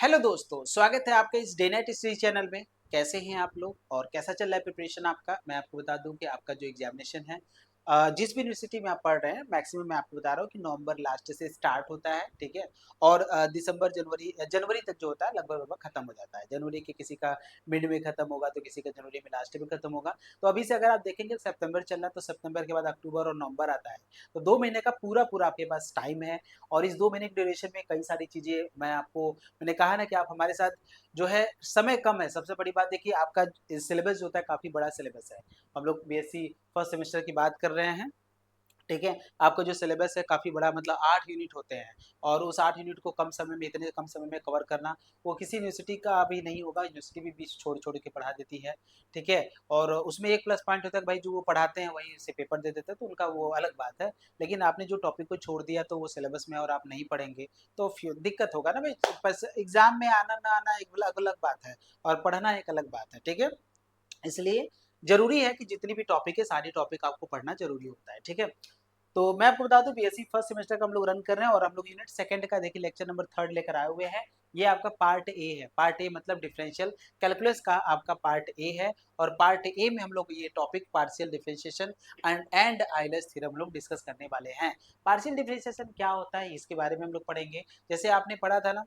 Hello दोस्तों, स्वागत है आपका इस डे नाइट स्टडी चैनल में। कैसे हैं आप लोग और कैसा चल रहा है प्रिपरेशन आपका? मैं आपको बता दूं कि आपका जो एग्जामिनेशन है जिस भी यूनिवर्सिटी में आप पढ़ रहे हैं, मैक्सिमम मैं आपको बता रहा हूँ कि नवंबर लास्ट से स्टार्ट होता है, ठीक है। और दिसंबर जनवरी जनवरी तक जो होता है लगभग लगभग खत्म हो जाता है। जनवरी के किसी का मिड में खत्म होगा तो किसी का जनवरी में लास्ट में खत्म होगा। तो अभी से अगर आप देखेंगे सितंबर चल रहा है तो सितंबर के बाद अक्टूबर और नवंबर आता है। तो 2 महीने का पूरा पूरा आपके पास टाइम है। और इस 2 महीने की ड्यूरेशन में कई सारी चीजें मैंने कहा ना कि आप हमारे साथ जो है, समय कम है। सबसे बड़ी बात देखिए, आपका सिलेबस जो होता है काफ़ी बड़ा सिलेबस है। हम लोग बीएससी फर्स्ट सेमेस्टर की बात कर रहे हैं, ठीक है। आपका जो सिलेबस है काफ़ी बड़ा, मतलब 8 यूनिट होते हैं। और उस 8 यूनिट को कम समय में, इतने कम समय में कवर करना, वो किसी यूनिवर्सिटी का अभी नहीं होगा। यूनिवर्सिटी भी बीच छोड़ छोड़ के पढ़ा देती है, ठीक है। और उसमें एक प्लस पॉइंट होता है कि भाई जो वो पढ़ाते हैं वही से पेपर दे देते हैं, तो उनका वो अलग बात है। लेकिन आपने जो टॉपिक को छोड़ दिया तो वो सिलेबस में और आप नहीं पढ़ेंगे तो फिर दिक्कत होगा ना भाई। बस एग्जाम में आना ना आना एक अलग अलग बात है, और पढ़ना एक अलग बात है, ठीक है। इसलिए जरूरी है कि जितनी भी टॉपिक है, सारी टॉपिक आपको पढ़ना जरूरी होता है, ठीक है। तो मैं आपको बता दूं, बीएससी फर्स्ट सेमेस्टर का हम लोग रन कर रहे हैं और हम लोग यूनिट सेकंड का देखिए लेक्चर नंबर 3 लेकर आए हुए हैं। ये आपका पार्ट ए है। पार्ट ए मतलब डिफरेंशियल कैलकुलस का आपका पार्ट ए है। और पार्ट ए में हम लोग ये topic partial differentiation and Euler's theorem हम लोग डिस्कस करने वाले हैं। पार्शियल डिफरेंशिएशन क्या होता है इसके बारे में हम लोग पढ़ेंगे। जैसे आपने पढ़ा था ना,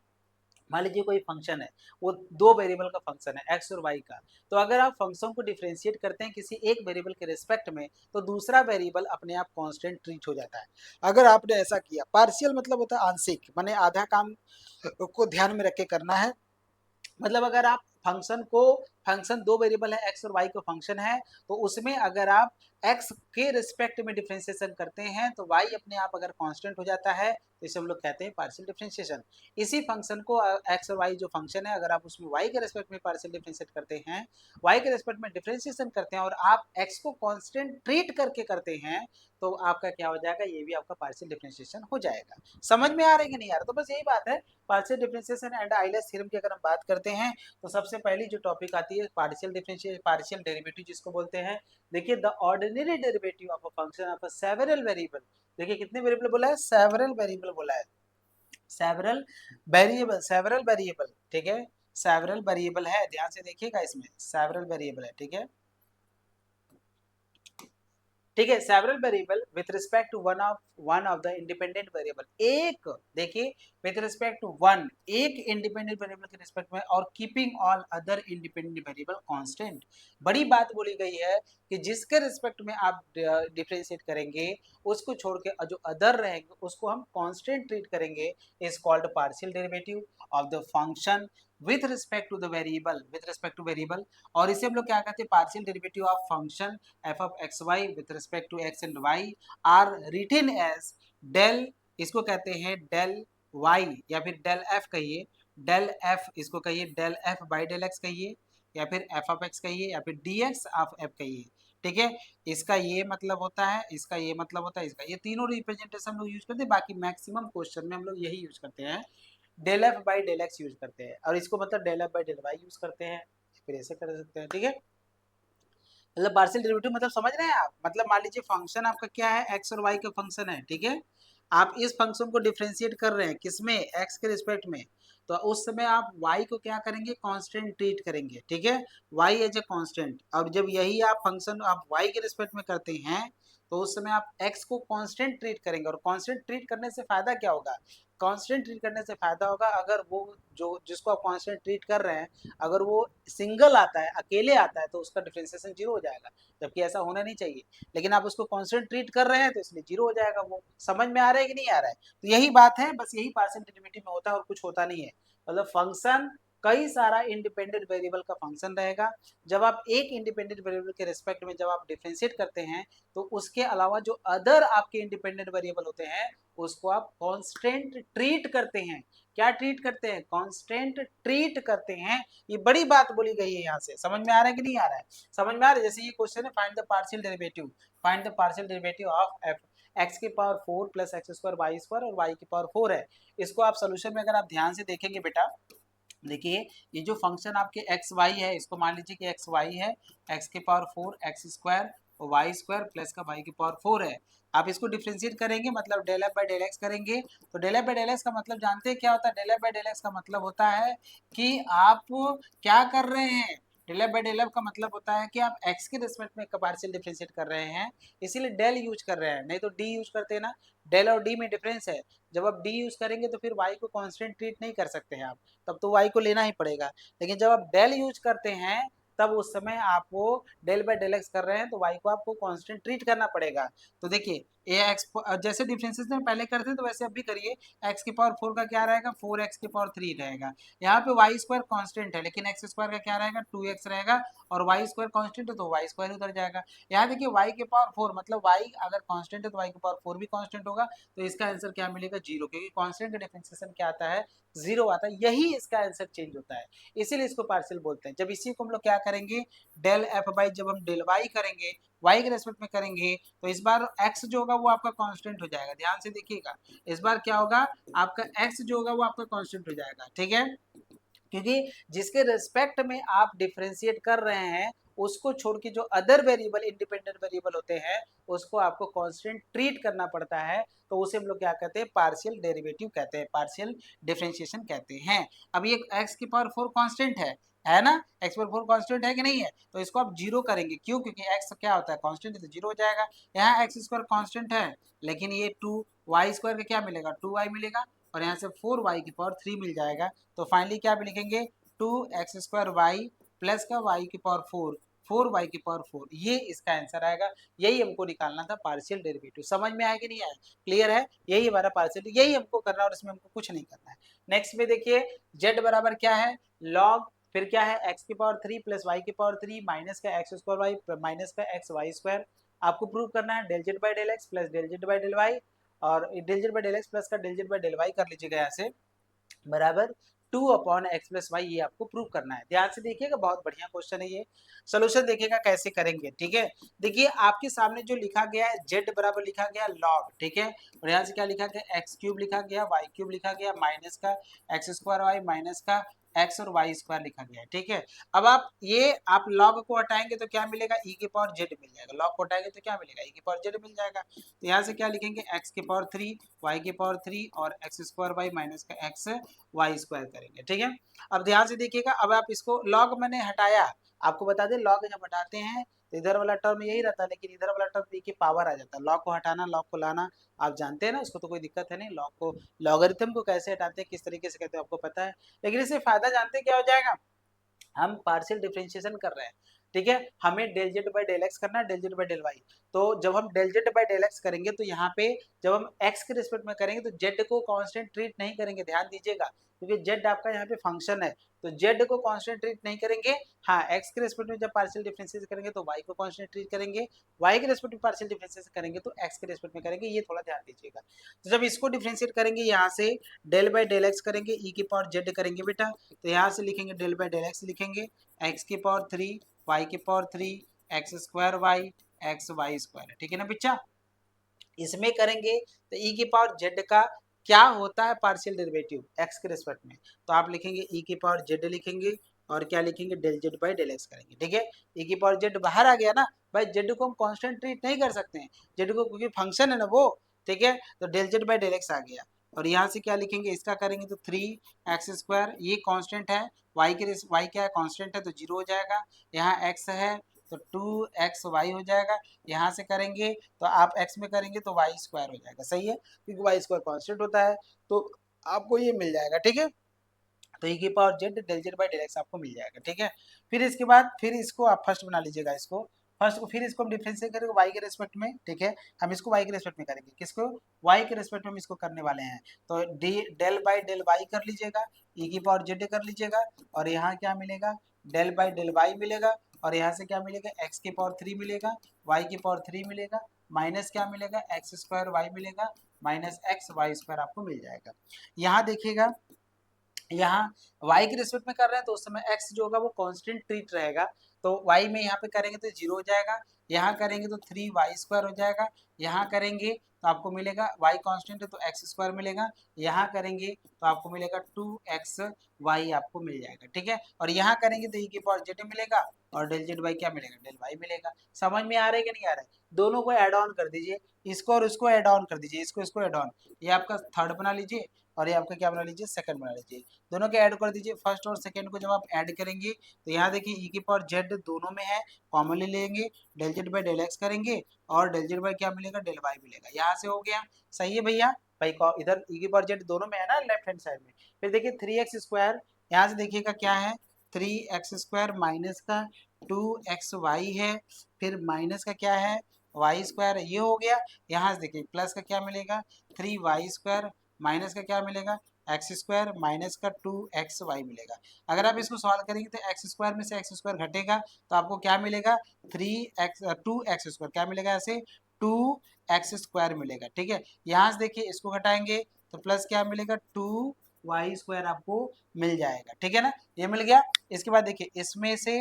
मान लीजिए कोई फंक्शन है, वो दो वेरिएबल का फंक्शन है, एक्स और वाई का। तो अगर आप फंक्शन को डिफरेंशिएट करते हैं किसी एक वेरिएबल के रिस्पेक्ट में, तो दूसरा वेरिएबल अपने आप कांस्टेंट ट्रीट हो जाता है। अगर आपने ऐसा किया, पार्शियल मतलब होता है आंशिक, माने आधा काम को ध्यान में रख के करना है। मतलब अगर आप फंक्शन दो वेरिएबल है, एक्स और वाई का फंक्शन है, तो उसमें अगर आप एक्स के रिस्पेक्ट में डिफरेंशिएशन करते हैं तो वाई अपने आप अगर कांस्टेंट हो जाता है, तो इसे हम लोग कहते हैं पार्शियल डिफरेंशिएशन। इसी फंक्शन को एक्स और वाई जो फंक्शन है, अगर आप उसमें वाई के रिस्पेक्ट में पार्शियल डिफरेंशिएट करते हैं, वाई के रिस्पेक्ट में डिफरेंशिएशन करते हैं और आप एक्स को कांस्टेंट ट्रीट करके करते हैं, तो आपका क्या हो जाएगा, ये भी आपका पार्शियल डिफरेंशिएशन हो जाएगा। समझ में आ रहा है कि नहीं आ रहा? तो बस यही बात है। Partial differentiation and Euler's theorem की अगर हम बात करते हैं, तो सबसे पहली जो टॉपिक आती है पार्शियल डिफरेंशिएशन, पार्शियल डेरिवेटिव जिसको बोलते हैं। देखिए, the ordinary derivative of a function of a several variable. देखिए कितने वेरिएबल बोला है, सेवरल वेरिएबल बोला है। सेवरल वेरिएबल, ठीक है। सेवरल वेरिएबल है, ध्यान से देखिएगा, इसमें सेवरल वेरिएबल है, ठीक है। ठीक है, several variable with respect to one of the independent variable. एक, देखिए, विथ रिस्पेक्ट टू वन, एक इंडिपेंडेंट वेरिएबल के रिस्पेक्ट में, और keeping all other independent variable constant. बड़ी बात बोली गई है कि जिसके रिस्पेक्ट में आप डिफरेंशिएट करेंगे, उसको छोड़ के जो अदर रहेंगे उसको हम कांस्टेंट ट्रीट करेंगे। Is called partial derivative of the function with respect to the variable, with respect to variable. और इसे हम लोग क्या कहते हैं, partial derivative of function f of x y with respect to x and y are written as del, इसको कहते हैं del y, या फिर del f कहिए, del f इसको कहिए, del f by del x कहिए, या फिर f of x कहिए, या फिर dx of f कहिए, ठीक है। इसका ये मतलब होता है, इसका ये मतलब होता है, इसका ये तीनों रिप्रेजेंटेशन हम लोग यूज करते हैं। बाकी मैक्सिमम क्वेश्चन में हम लोग यही यूज करते हैं, del f by del x use करते हैं, और इसको मतलब del f by del y use करते हैं। फिर ऐसे कर सकते हैं, ठीक है। मतलब पार्शियल डेरिवेटिव मतलब समझ रहे हैं आप? मतलब मान लीजिए फंक्शन आपका क्या है, एक्स और वाई का फंक्शन है, ठीक है। आप इस फंक्शन को डिफरेंशिएट कर रहे हैं किसमें, एक्स के रिस्पेक्ट में। तो उस समय आप y को क्या करेंगे, कांस्टेंट ट्रीट करेंगे, ठीक है। y as a constant. और जब यही आप फंक्शन आप y के रिस्पेक्ट में करते हैं, तो उस समय आप x को कांस्टेंट ट्रीट करेंगे। और कांस्टेंट ट्रीट करने से फायदा क्या होगा, कांस्टेंट ट्रीट करने से फायदा होगा, अगर वो जो जिसको आप कांस्टेंट ट्रीट कर रहे हैं, अगर वो सिंगल आता है, अकेले आता है, तो उसका डिफरेंशिएशन जीरो हो जाएगा। जबकि ऐसा होना नहीं चाहिए, लेकिन आप उसको कांस्टेंट ट्रीट कर रहे हैं तो इसलिए जीरो हो जाएगा। वो समझ में आ रहा है कि नहीं आ रहा है? तो यही बात है, बस यही पार्शियल डेरिवेटिव में होता है और कुछ होता नहीं है। मतलब फंक्शन कई सारा इंडिपेंडेंट वेरिएबल का फंक्शन रहेगा। जब आप एक इंडिपेंडेंट वेरिएबल के रिस्पेक्ट में जब आप डिफरेंशिएट करते हैं, तो उसके अलावा जो अदर आपके इंडिपेंडेंट वेरिएबल होते हैं, उसको आप कांस्टेंट ट्रीट करते हैं। क्या ट्रीट करते हैं, कांस्टेंट ट्रीट करते हैं। ये बड़ी बात बोली गई है यहाँ से, समझ में आ रहा है कि नहीं आ रहा है? समझ में आ रहा है? जैसे ये क्वेश्चन है, find the partial derivative, find the partial derivative of f, x की power 4 plus x square y square, और वाई की पावर 4 है। इसको आप सोल्यूशन में अगर आप ध्यान से देखेंगे बेटा, देखिए, ये जो फंक्शन आपके एक्स वाई है, इसको मान लीजिए कि एक्स वाई है, एक्स की पावर 4 एक्स स्क्वायर और वाई स्क्वायर प्लस का वाई की पावर 4 है। आप इसको डिफ्रेंशिएट करेंगे मतलब del f by del x करेंगे, तो del f by del x का मतलब जानते हैं क्या होता है? Del f by del x का मतलब होता है कि आप क्या कर रहे हैं, del f by del f का मतलब होता है कि आप x के रिस्पेक्ट में एक पार्शियल डिफरेंशिएट कर रहे हैं, इसीलिए डेल यूज कर रहे हैं, नहीं तो डी यूज करते हैं ना, डेल और डी में डिफरेंस है। जब आप डी यूज करेंगे तो फिर y को कांस्टेंट ट्रीट नहीं कर सकते हैं आप, तब तो y को लेना ही पड़ेगा। लेकिन जब आप डेल यूज करते हैं तब उस समय आप वो डेल बाय डेल एक्स कर रहे हैं तो y को आपको कांस्टेंट ट्रीट करना पड़ेगा। तो देखिए ए एक्स जैसे डिफरेंशिएशन पहले करते हैं तो वैसे अब भी करिए, x की पावर 4 का क्या रहेगा, 4x की पावर 3 रहेगा। यहाँ पे वाई स्क्वायर कांस्टेंट है लेकिन एक्स स्क्वायर का क्या रहेगा, 2x रहेगा, और वाई स्क्वायर कांस्टेंट है तो वाई स्क्वायर उधर जाएगा। यहाँ देखिए y की पावर 4 मतलब y अगर कांस्टेंट है तो y की पावर 4 भी कांस्टेंट होगा, तो इसका आंसर क्या मिलेगा, 0, क्योंकि कांस्टेंट का डिफरेंशिएशन क्या आता है, 0 आता है, यही इसका आंसर चेंज होता है, इसीलिए इसको पार्शियल बोलते हैं। जब इसी को हम लोग क्या करेंगे, डेल एफ बाई जब हम डेल वाई करेंगे, y के रेस्पेक्ट में करेंगे, तो इस बार x जो होगा वो आपका कांस्टेंट हो जाएगा, ध्यान से देखिएगा, इस बार क्या होगा, आपका x जो होगा वो आपका कांस्टेंट हो जाएगा, ठीक है, क्योंकि जिसके रिस्पेक्ट में आप डिफरेंशिएट कर रहे हैं उसको छोड़ के जो अदर वेरिएबल इंडिपेंडेंट वेरिएबल होते हैं उसको आपको कांस्टेंट ट्रीट करना पड़ता है, तो उसे हम लोग क्या कहते हैं, पार्शियल डेरिवेटिव कहते हैं, पार्शियल डिफरेंशिएशन कहते हैं। अब ये x की पावर 4 कांस्टेंट है ना, x पावर 4 कांस्टेंट है कि नहीं है, तो इसको आप जीरो करेंगे, क्यों, क्योंकि x क्या होता है, कांस्टेंट है तो जीरो हो जाएगा। यहाँ एक्स स्क्वायर कांस्टेंट है लेकिन ये 2 वाई स्क्वायर का क्या मिलेगा, 2y मिलेगा, और यहाँ से 4y की पावर 3 मिल जाएगा, तो फाइनली क्या भी लिखेंगे, 2x² प्लस का y की पावर 4, 4y की पावर 4, ये इसका आंसर आएगा। यही हमको निकालना था पार्शियल डेरिवेटिव, समझ में आया कि नहीं आया, क्लियर है, यही हमारा पार्शियल, यही हमको करना है और इसमें हमको कुछ नहीं करना है। नेक्स्ट में देखिए z बराबर क्या है, log, फिर क्या है x की पावर 3 प्लस y की पावर 3 माइनस का x² y माइनस का xy², आपको प्रूव करना है del z by del x plus del z by del y, और del z by del x plus का del z by del y कर लीजिएगा यहाँ से, बराबर 2/x प्लस वाई, ये आपको प्रूव करना है। ध्यान से देखिएगा, बहुत बढ़िया क्वेश्चन है ये, सोल्यूशन देखिएगा कैसे करेंगे, ठीक है। देखिए आपके सामने जो लिखा गया है z बराबर लिखा गया log, ठीक है, और यहाँ से क्या लिखा गया, x³ लिखा गया, y³ लिखा गया, माइनस का x² y माइनस का x और y² लिखा गया है, ठीक है। अब आप ये आप log को हटाएंगे तो क्या मिलेगा, e की पावर z मिल जाएगा, log को हटाएंगे तो क्या मिलेगा, e की पावर z मिल जाएगा, तो यहाँ से क्या लिखेंगे, x की पावर 3 y की पावर 3 और x² y माइनस का xy² करेंगे, ठीक है। अब ध्यान से देखिएगा, अब आप इसको log मैंने हटाया, आपको बता दें log जब हटाते हैं तो इधर वाला टर्म यही रहता है, लेकिन इधर वाला टर्म e की पावर आ जाता है, log को हटाना log को लाना आप जानते हैं ना, उसको तो कोई दिक्कत है नहीं, log को लॉगरिथम को कैसे हटाते हैं, किस तरीके से कहते हैं आपको पता है, लेकिन इससे फायदा जानते हैं क्या हो जाएगा, हम पार्शियल डिफरेंशिएशन कर रहे हैं, ठीक है, हमें del z by del x करना है, del z by del y, तो जब हम del z by del x करेंगे तो यहाँ पे जब हम एक्स के रिस्पेक्ट में करेंगे तो जेड को कांस्टेंट ट्रीट नहीं करेंगे, ध्यान दीजिएगा, क्योंकि जेड आपका यहाँ पे फंक्शन है, तो जेड को कांस्टेंट ट्रीट नहीं करेंगे। हाँ, एक्स के रिस्पेक्ट में जब पार्शियल डिफरेंशिएशन करेंगे तो वाई को कांस्टेंट ट्रीट करेंगे, वाई के रिस्पेक्ट में पार्शियल डिफरेंशिएशन करेंगे तो एक्स के रिस्पेक्ट में करेंगे, ये थोड़ा ध्यान दीजिएगा। तो जब इसको डिफरेंशिएट करेंगे यहाँ से डेल बाई डेल एक्स करेंगे, ई की पावर जेड करेंगे बेटा, तो यहाँ से लिखेंगे डेल बाई डेल एक्स लिखेंगे, एक्स की पावर 3 वाई की पावर 3 x² y xy², ठीक है ना बच्चा। इसमें करेंगे तो e की पावर z का क्या होता है, पार्शियल डेरिवेटिव x के रिस्पेक्ट में, तो आप लिखेंगे e की पावर z लिखेंगे और क्या लिखेंगे, del z by del x करेंगे, ठीक है। e की पावर z बाहर आ गया ना भाई, z को हम कांस्टेंट ट्रीट नहीं कर सकते हैं, z को क्योंकि फंक्शन है ना वो, ठीक है, तो del z by del x आ गया, और यहाँ से क्या लिखेंगे, इसका करेंगे तो 3x², ये कांस्टेंट है, y क्या है, कांस्टेंट है तो 0 हो जाएगा, यहाँ x है तो 2xy हो जाएगा, यहाँ से करेंगे तो आप x में करेंगे तो y² हो जाएगा, सही है, क्योंकि y² कांस्टेंट होता है, तो आपको ये मिल जाएगा, ठीक है। तो e की power z del z by del x आपको मिल जाएगा, ठीक है। फिर इसके बाद फिर इसको आप फर्स्ट बना लीजिएगा, इसको फर्स्ट को, फिर इसको हम डिफरेंशिएट करेंगे y के रेस्पेक्ट में, ठीक है, हम इसको y के रेस्पेक्ट में करेंगे, किसको, y के रेस्पेक्ट में हम इसको करने वाले हैं, तो डेल बाई डेल y कर लीजिएगा, e की पावर z कर लीजिएगा, और यहाँ क्या मिलेगा, डेल बाई डेल y मिलेगा, और यहाँ से क्या मिलेगा, x की पावर 3 मिलेगा, y की पावर 3 मिलेगा, माइनस क्या मिलेगा, x² y मिलेगा, माइनस xy² आपको मिल जाएगा। यहाँ देखिएगा, यहाँ y के रिस्पेक्ट में कर रहे हैं तो उस समय x जो होगा वो कांस्टेंट ट्रीट रहेगा, तो y में यहाँ पे करेंगे तो 0 हो जाएगा, यहाँ करेंगे तो 3y² हो जाएगा, यहाँ करेंगे तो आपको मिलेगा y कांस्टेंट है तो x² मिलेगा, यहाँ करेंगे तो आपको मिलेगा 2xy आपको मिल जाएगा, ठीक है। और यहाँ करेंगे तो e की पावर z मिलेगा और डेल z बाई क्या मिलेगा, डेल y मिलेगा। समझ में आ रहा है कि नहीं आ रहा है? दोनों को ऐड ऑन कर दीजिए, इसको और इसको ऐड ऑन कर दीजिए, इसको ऐड ऑन, ये आपका थर्ड बना लीजिए और ये आपका क्या बना लीजिए, सेकंड बना लीजिए। दोनों के ऐड कर दीजिए, फर्स्ट और सेकंड को जब आप ऐड करेंगे तो यहाँ देखिए e की पावर z दोनों में है, कॉमन ले लेंगे, del z by del x करेंगे और डेल z बाई क्या मिलेगा, डेल y मिलेगा। यहाँ से हो गया, सही है भैया भाई। इधर e की पावर z दोनों में है ना लेफ्ट हैंड साइड में। फिर देखिए 3x², यहाँ से देखिएगा क्या है, 3x² माइनस का 2xy है, फिर माइनस का क्या है, y², ये हो गया। यहाँ से देखिए प्लस का क्या मिलेगा, 3y² माइनस का क्या मिलेगा, x² माइनस का 2xy मिलेगा। अगर आप इसको सॉल्व करेंगे तो x² में से x² घटेगा तो आपको क्या मिलेगा, 2x² क्या मिलेगा, ऐसे 2x² मिलेगा, ठीक है। यहाँ से देखिए इसको घटाएंगे तो प्लस क्या मिलेगा, 2y² आपको मिल जाएगा, ठीक है ना, ये मिल गया। इसके बाद देखिए इसमें से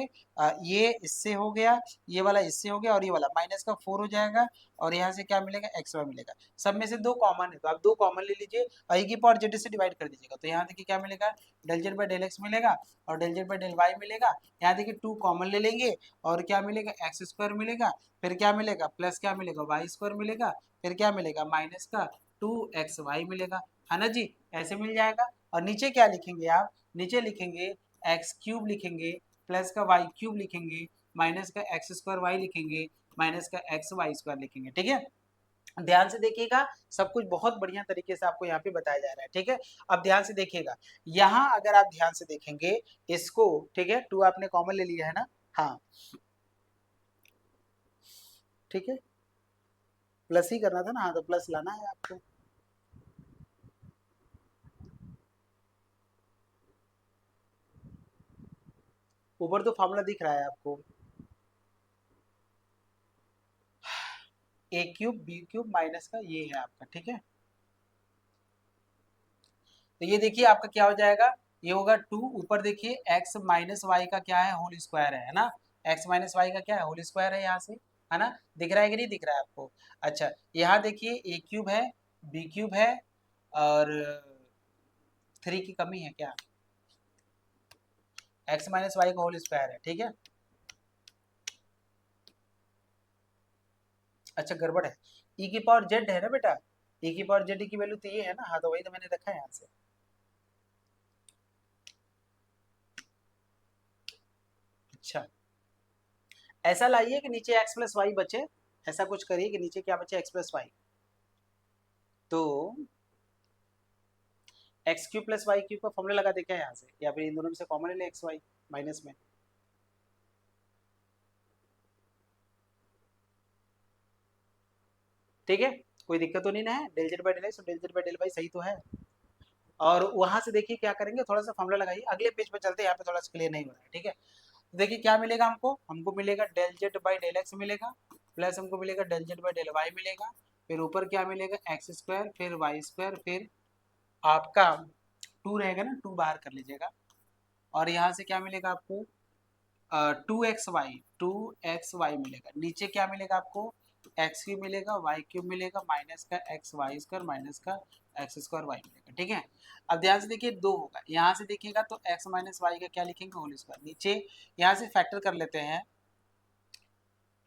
ये इससे हो गया, ये वाला इससे हो गया और ये वाला माइनस का 4 हो जाएगा और यहाँ से क्या मिलेगा, xy मिलेगा। सब में से 2 कॉमन है तो आप 2 कॉमन ले लीजिए और e की पावर z से डिवाइड कर दीजिएगा तो यहाँ देखिए क्या मिलेगा, del z by del x मिलेगा और del z by del y मिलेगा। यहाँ देखिए 2 कॉमन ले लेंगे और क्या मिलेगा, x² मिलेगा, फिर क्या मिलेगा, प्लस क्या मिलेगा, y² मिलेगा, फिर क्या मिलेगा, माइनस का 2xy मिलेगा, है ना जी। ऐसे मिल जाएगा। और नीचे क्या लिखेंगे आप, नीचे लिखेंगे x³ लिखेंगे, प्लस का y³ लिखेंगे, माइनस का x² y लिखेंगे, माइनस का xy² लिखेंगे, ठीक है। ध्यान से देखिएगा, सब कुछ बहुत बढ़िया तरीके से आपको यहाँ पे बताया जा रहा है, ठीक है। अब ध्यान से देखिएगा, यहाँ अगर आप ध्यान से देखेंगे इसको, ठीक है, 2 आपने कॉमन ले लिया है ना, हाँ ठीक है, प्लस ही करना था ना, हाँ तो प्लस लाना है आपको। ऊपर तो फॉर्मूला दिख रहा है आपको, a³ b³ माइनस का ये है आपका, ठीक है। तो ये देखिए आपका क्या हो जाएगा, ये होगा 2, ऊपर देखिए x माइनस वाई का क्या है, होल स्क्वायर है ना, x माइनस वाई का क्या है, होल स्क्वायर है यहाँ से, है ना, दिख रहा है कि नहीं दिख रहा है आपको। अच्छा यहाँ देखिए a³ है, b³ है और 3 की कमी है क्या, x माइनस वाई का होल स्क्वायर है, ठीक है। अच्छा गड़बड़ है, e की पावर z है ना बेटा, e की पावर z की वैल्यू तो ये है ना, हाँ तो वही तो मैंने रखा है यहाँ से। अच्छा ऐसा लाइए कि नीचे x प्लस वाई बचे, ऐसा कुछ करिए कि नीचे क्या बचे, x प्लस वाई, तो x³ प्लस y³ का फॉर्मूला लगा देखा है यहाँ से, या फिर इन दोनों में से कॉमन ले लें xy माइनस में, ठीक है, कोई दिक्कत तो नहीं ना है, del z by del x और del z by del y सही तो है। और वहां से देखिए क्या करेंगे, थोड़ा सा फॉर्मूला लगाइए, अगले पेज पे चलते हैं, यहाँ पे थोड़ा सा क्लियर नहीं हो रहा है, ठीक है। तो देखिए क्या मिलेगा हमको, हमको मिलेगा del z by del x मिलेगा, प्लस हमको मिलेगा del z by del y मिलेगा, फिर ऊपर क्या मिलेगा, x², फिर y², फिर आपका 2 रहेगा ना, 2 बाहर कर लीजिएगा और यहाँ से क्या मिलेगा आपको, 2xy मिलेगा, नीचे क्या मिलेगा आपको, x³ मिलेगा, y³ मिलेगा, माइनस का xy² माइनस का x² y मिलेगा, ठीक है। अब ध्यान से देखिए 2 होगा, यहाँ से देखिएगा तो x माइनस वाई का क्या लिखेंगे, होल स्क्वायर, नीचे यहाँ से फैक्टर कर लेते हैं,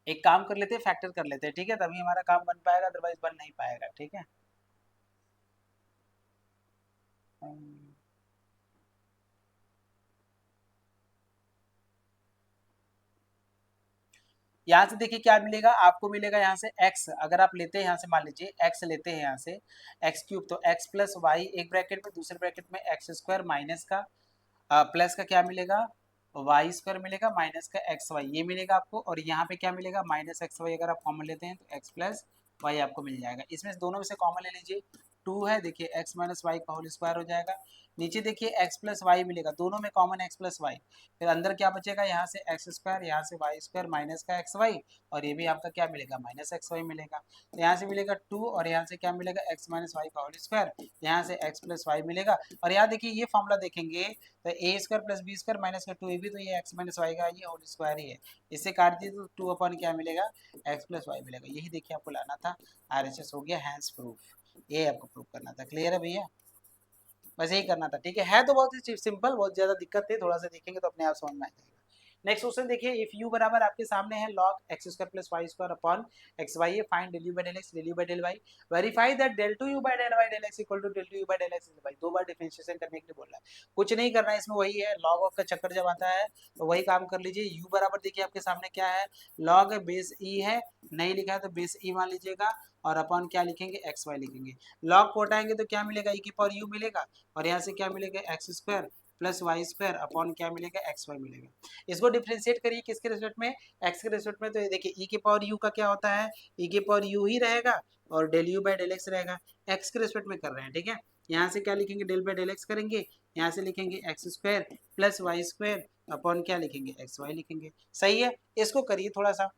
एक काम कर लेते हैं, फैक्टर कर लेते हैं, ठीक है, तभी हमारा काम बन पाएगा, अदरवाइज बन नहीं पाएगा, ठीक है। यहाँ से देखिए क्या मिलेगा आपको, मिलेगा यहाँ से x, अगर आप लेते हैं यहाँ से, मान लीजिए x लेते हैं यहाँ से x³ तो x प्लस वाई एक ब्रैकेट में, दूसरे ब्रैकेट में x² माइनस का प्लस का क्या मिलेगा, y² मिलेगा, माइनस का xy ये मिलेगा आपको, और यहाँ पे क्या मिलेगा, माइनस xy अगर आप कॉमन लेते हैं तो x प्लस वाई आपको मिल जाएगा। इसमें से दोनों में से कॉमन ले लीजिए, टू है, देखिए एक्स माइनस वाई का होल स्क्वायर हो जाएगा। नीचे देखिए एक्स प्लस वाई मिलेगा, दोनों में कॉमन एक्स प्लस वाई, फिर अंदर क्या बचेगा, यहाँ से एक्स स्क्वायर, यहाँ से वाई स्क्वायर माइनस का एक्स वाई, और ये भी आपका क्या मिलेगा, माइनस एक्स वाई मिलेगा। तो यहाँ से मिलेगा टू, और यहाँ से क्या मिलेगा, एक्स माइनस वाई का होल स्क्वायर, यहाँ से एक्स प्लस वाई मिलेगा। और यहाँ देखिए ये फॉर्मूला देखेंगे तो a square plus b square minus का टू ए भी, तो ये एक्स माइनस वाई का ये होल स्क्वायर ही है, इससे काट दिए तो टू अपन क्या मिलेगा, एक्स प्लस वाई मिलेगा। यही देखिए आपको लाना था, आरएचएस हो गया, हैंस प्रूफ, ये आपको प्रूफ करना था। क्लियर है भैया, बस यही करना था, ठीक है तो बहुत ही सिंपल, बहुत ज्यादा दिक्कत है, थोड़ा सा देखेंगे तो अपने आप समझ में आ जाएगा। नेक्स्ट क्वेश्चन देखिए, इफ u बराबर आपके सामने है log x square plus y square upon x y है, find del u by del x del u by del y, verify that del two u by del y del x equal to del two u by del x del y, दो बार differentiation करने के लिए बोल रहा है, कुछ नहीं करना है इसमें, वही है log ऑफ का चक्कर जब आता है तो वही काम कर लीजिए। u बराबर देखिए आपके सामने क्या है, log बेस e है, नहीं लिखा है तो बेस e मान लीजिएगा, और अपॉन क्या लिखेंगे, एक्स वाई लिखेंगे। log को हटाएंगे तो क्या मिलेगा, e की पावर u मिलेगा, और यहाँ से क्या मिलेगा, x square plus y square upon क्या मिलेगा, एक्स वाई मिलेगा। इसको डिफ्रेंशिएट करिए किसके रिस्पेक्ट में, एक्स के रिस्पेक्ट में, तो ये देखिए e के पावर u का क्या होता है, e के पावर u ही रहेगा, और del u by del x रहेगा, x के रिस्पेक्ट में कर रहे हैं, ठीक है। यहाँ से क्या लिखेंगे, डेल बाय डेल x करेंगे, यहाँ से लिखेंगे x square plus y square upon क्या लिखेंगे, एक्स वाई लिखेंगे। सही है, इसको करिए थोड़ा सा,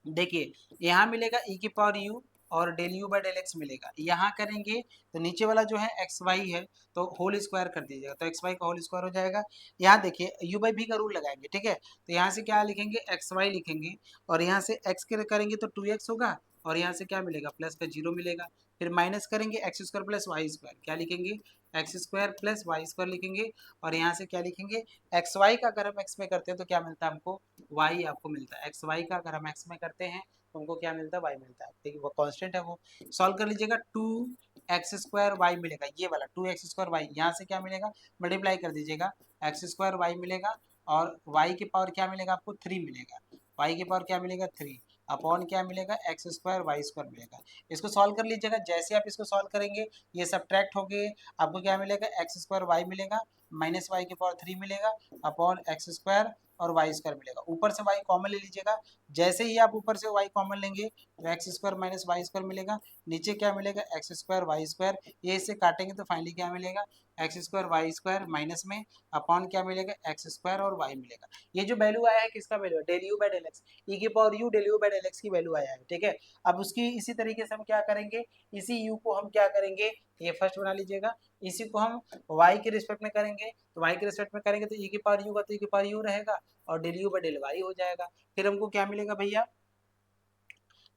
देखिए यहाँ मिलेगा e की पावर u और del u by del x मिलेगा, यहाँ करेंगे तो नीचे वाला जो है एक्स वाई है तो होल स्क्वायर कर दीजिएगा, तो एक्स वाई का होल स्क्वायर हो जाएगा। यहाँ देखिए u बाई v का रूल लगाएंगे, ठीक है, तो यहाँ से क्या लिखेंगे, एक्स वाई लिखेंगे, और यहाँ से x के करेंगे तो 2x होगा, और यहाँ से क्या मिलेगा, प्लस का 0 मिलेगा, फिर माइनस करेंगे x square plus y square, क्या लिखेंगे, x square plus y square लिखेंगे, और यहाँ से क्या लिखेंगे, एक्स वाई का अगर हम एक्स में करते हैं तो क्या मिलता है हमको, वाई आपको मिलता है, एक्स वाई का अगर हम एक्स में करते हैं तो हमको क्या मिलता है, वाई मिलता है, देखिए वो कांस्टेंट है, वो सॉल्व कर लीजिएगा, टू एक्स स्क्वायर वाई मिलेगा, ये वाला टू एक्स स्क्वायर वाई, यहाँ से क्या मिलेगा, मल्टीप्लाई कर दीजिएगा, एक्स स्क्वायर वाई मिलेगा, और वाई की पावर क्या मिलेगा आपको, 3 मिलेगा, वाई की पावर क्या मिलेगा, 3 अपॉन क्या मिलेगा, एक्स स्क्वायर वाई स्क्वायर मिलेगा। इसको सॉल्व कर लीजिएगा, जैसे आप इसको सॉल्व करेंगे ये सब्ट्रैक्ट हो गए, आपको क्या मिलेगा, एक्स स्क्वायर वाई मिलेगा माइनस वाई की पावर 3 मिलेगा अपॉन एक्स स्क्वायर और वाई स्क्वायर मिलेगा, ऊपर से वाई कॉमन ले लीजिएगा, जैसे ही आप ऊपर से वाई कॉमन लेंगे तो x square minus y square मिलेगा, नीचे क्या मिलेगा, एक्स स्क्वायर वाई स्क्वायर, ये इससे काटेंगे तो फाइनली क्या मिलेगा, x square y square minus में अपॉन क्या मिलेगा, एक्स स्क्वायर और वाई मिलेगा। ये जो वैल्यू आया है किसका वैल्यू है, del u by del x, e की power u del u by del x की वैल्यू आया है, ठीक है। अब उसकी इसी तरीके से हम क्या करेंगे, इसी यू को हम क्या करेंगे, ये फर्स्ट बना लीजिएगा, इसी को हम y के रिस्पेक्ट में करेंगे, तो y के रिस्पेक्ट में करेंगे तो e की पावर u का तो e की पावर u रहेगा, और del u by del y हो जाएगा, फिर हमको क्या मिलेगा भैया,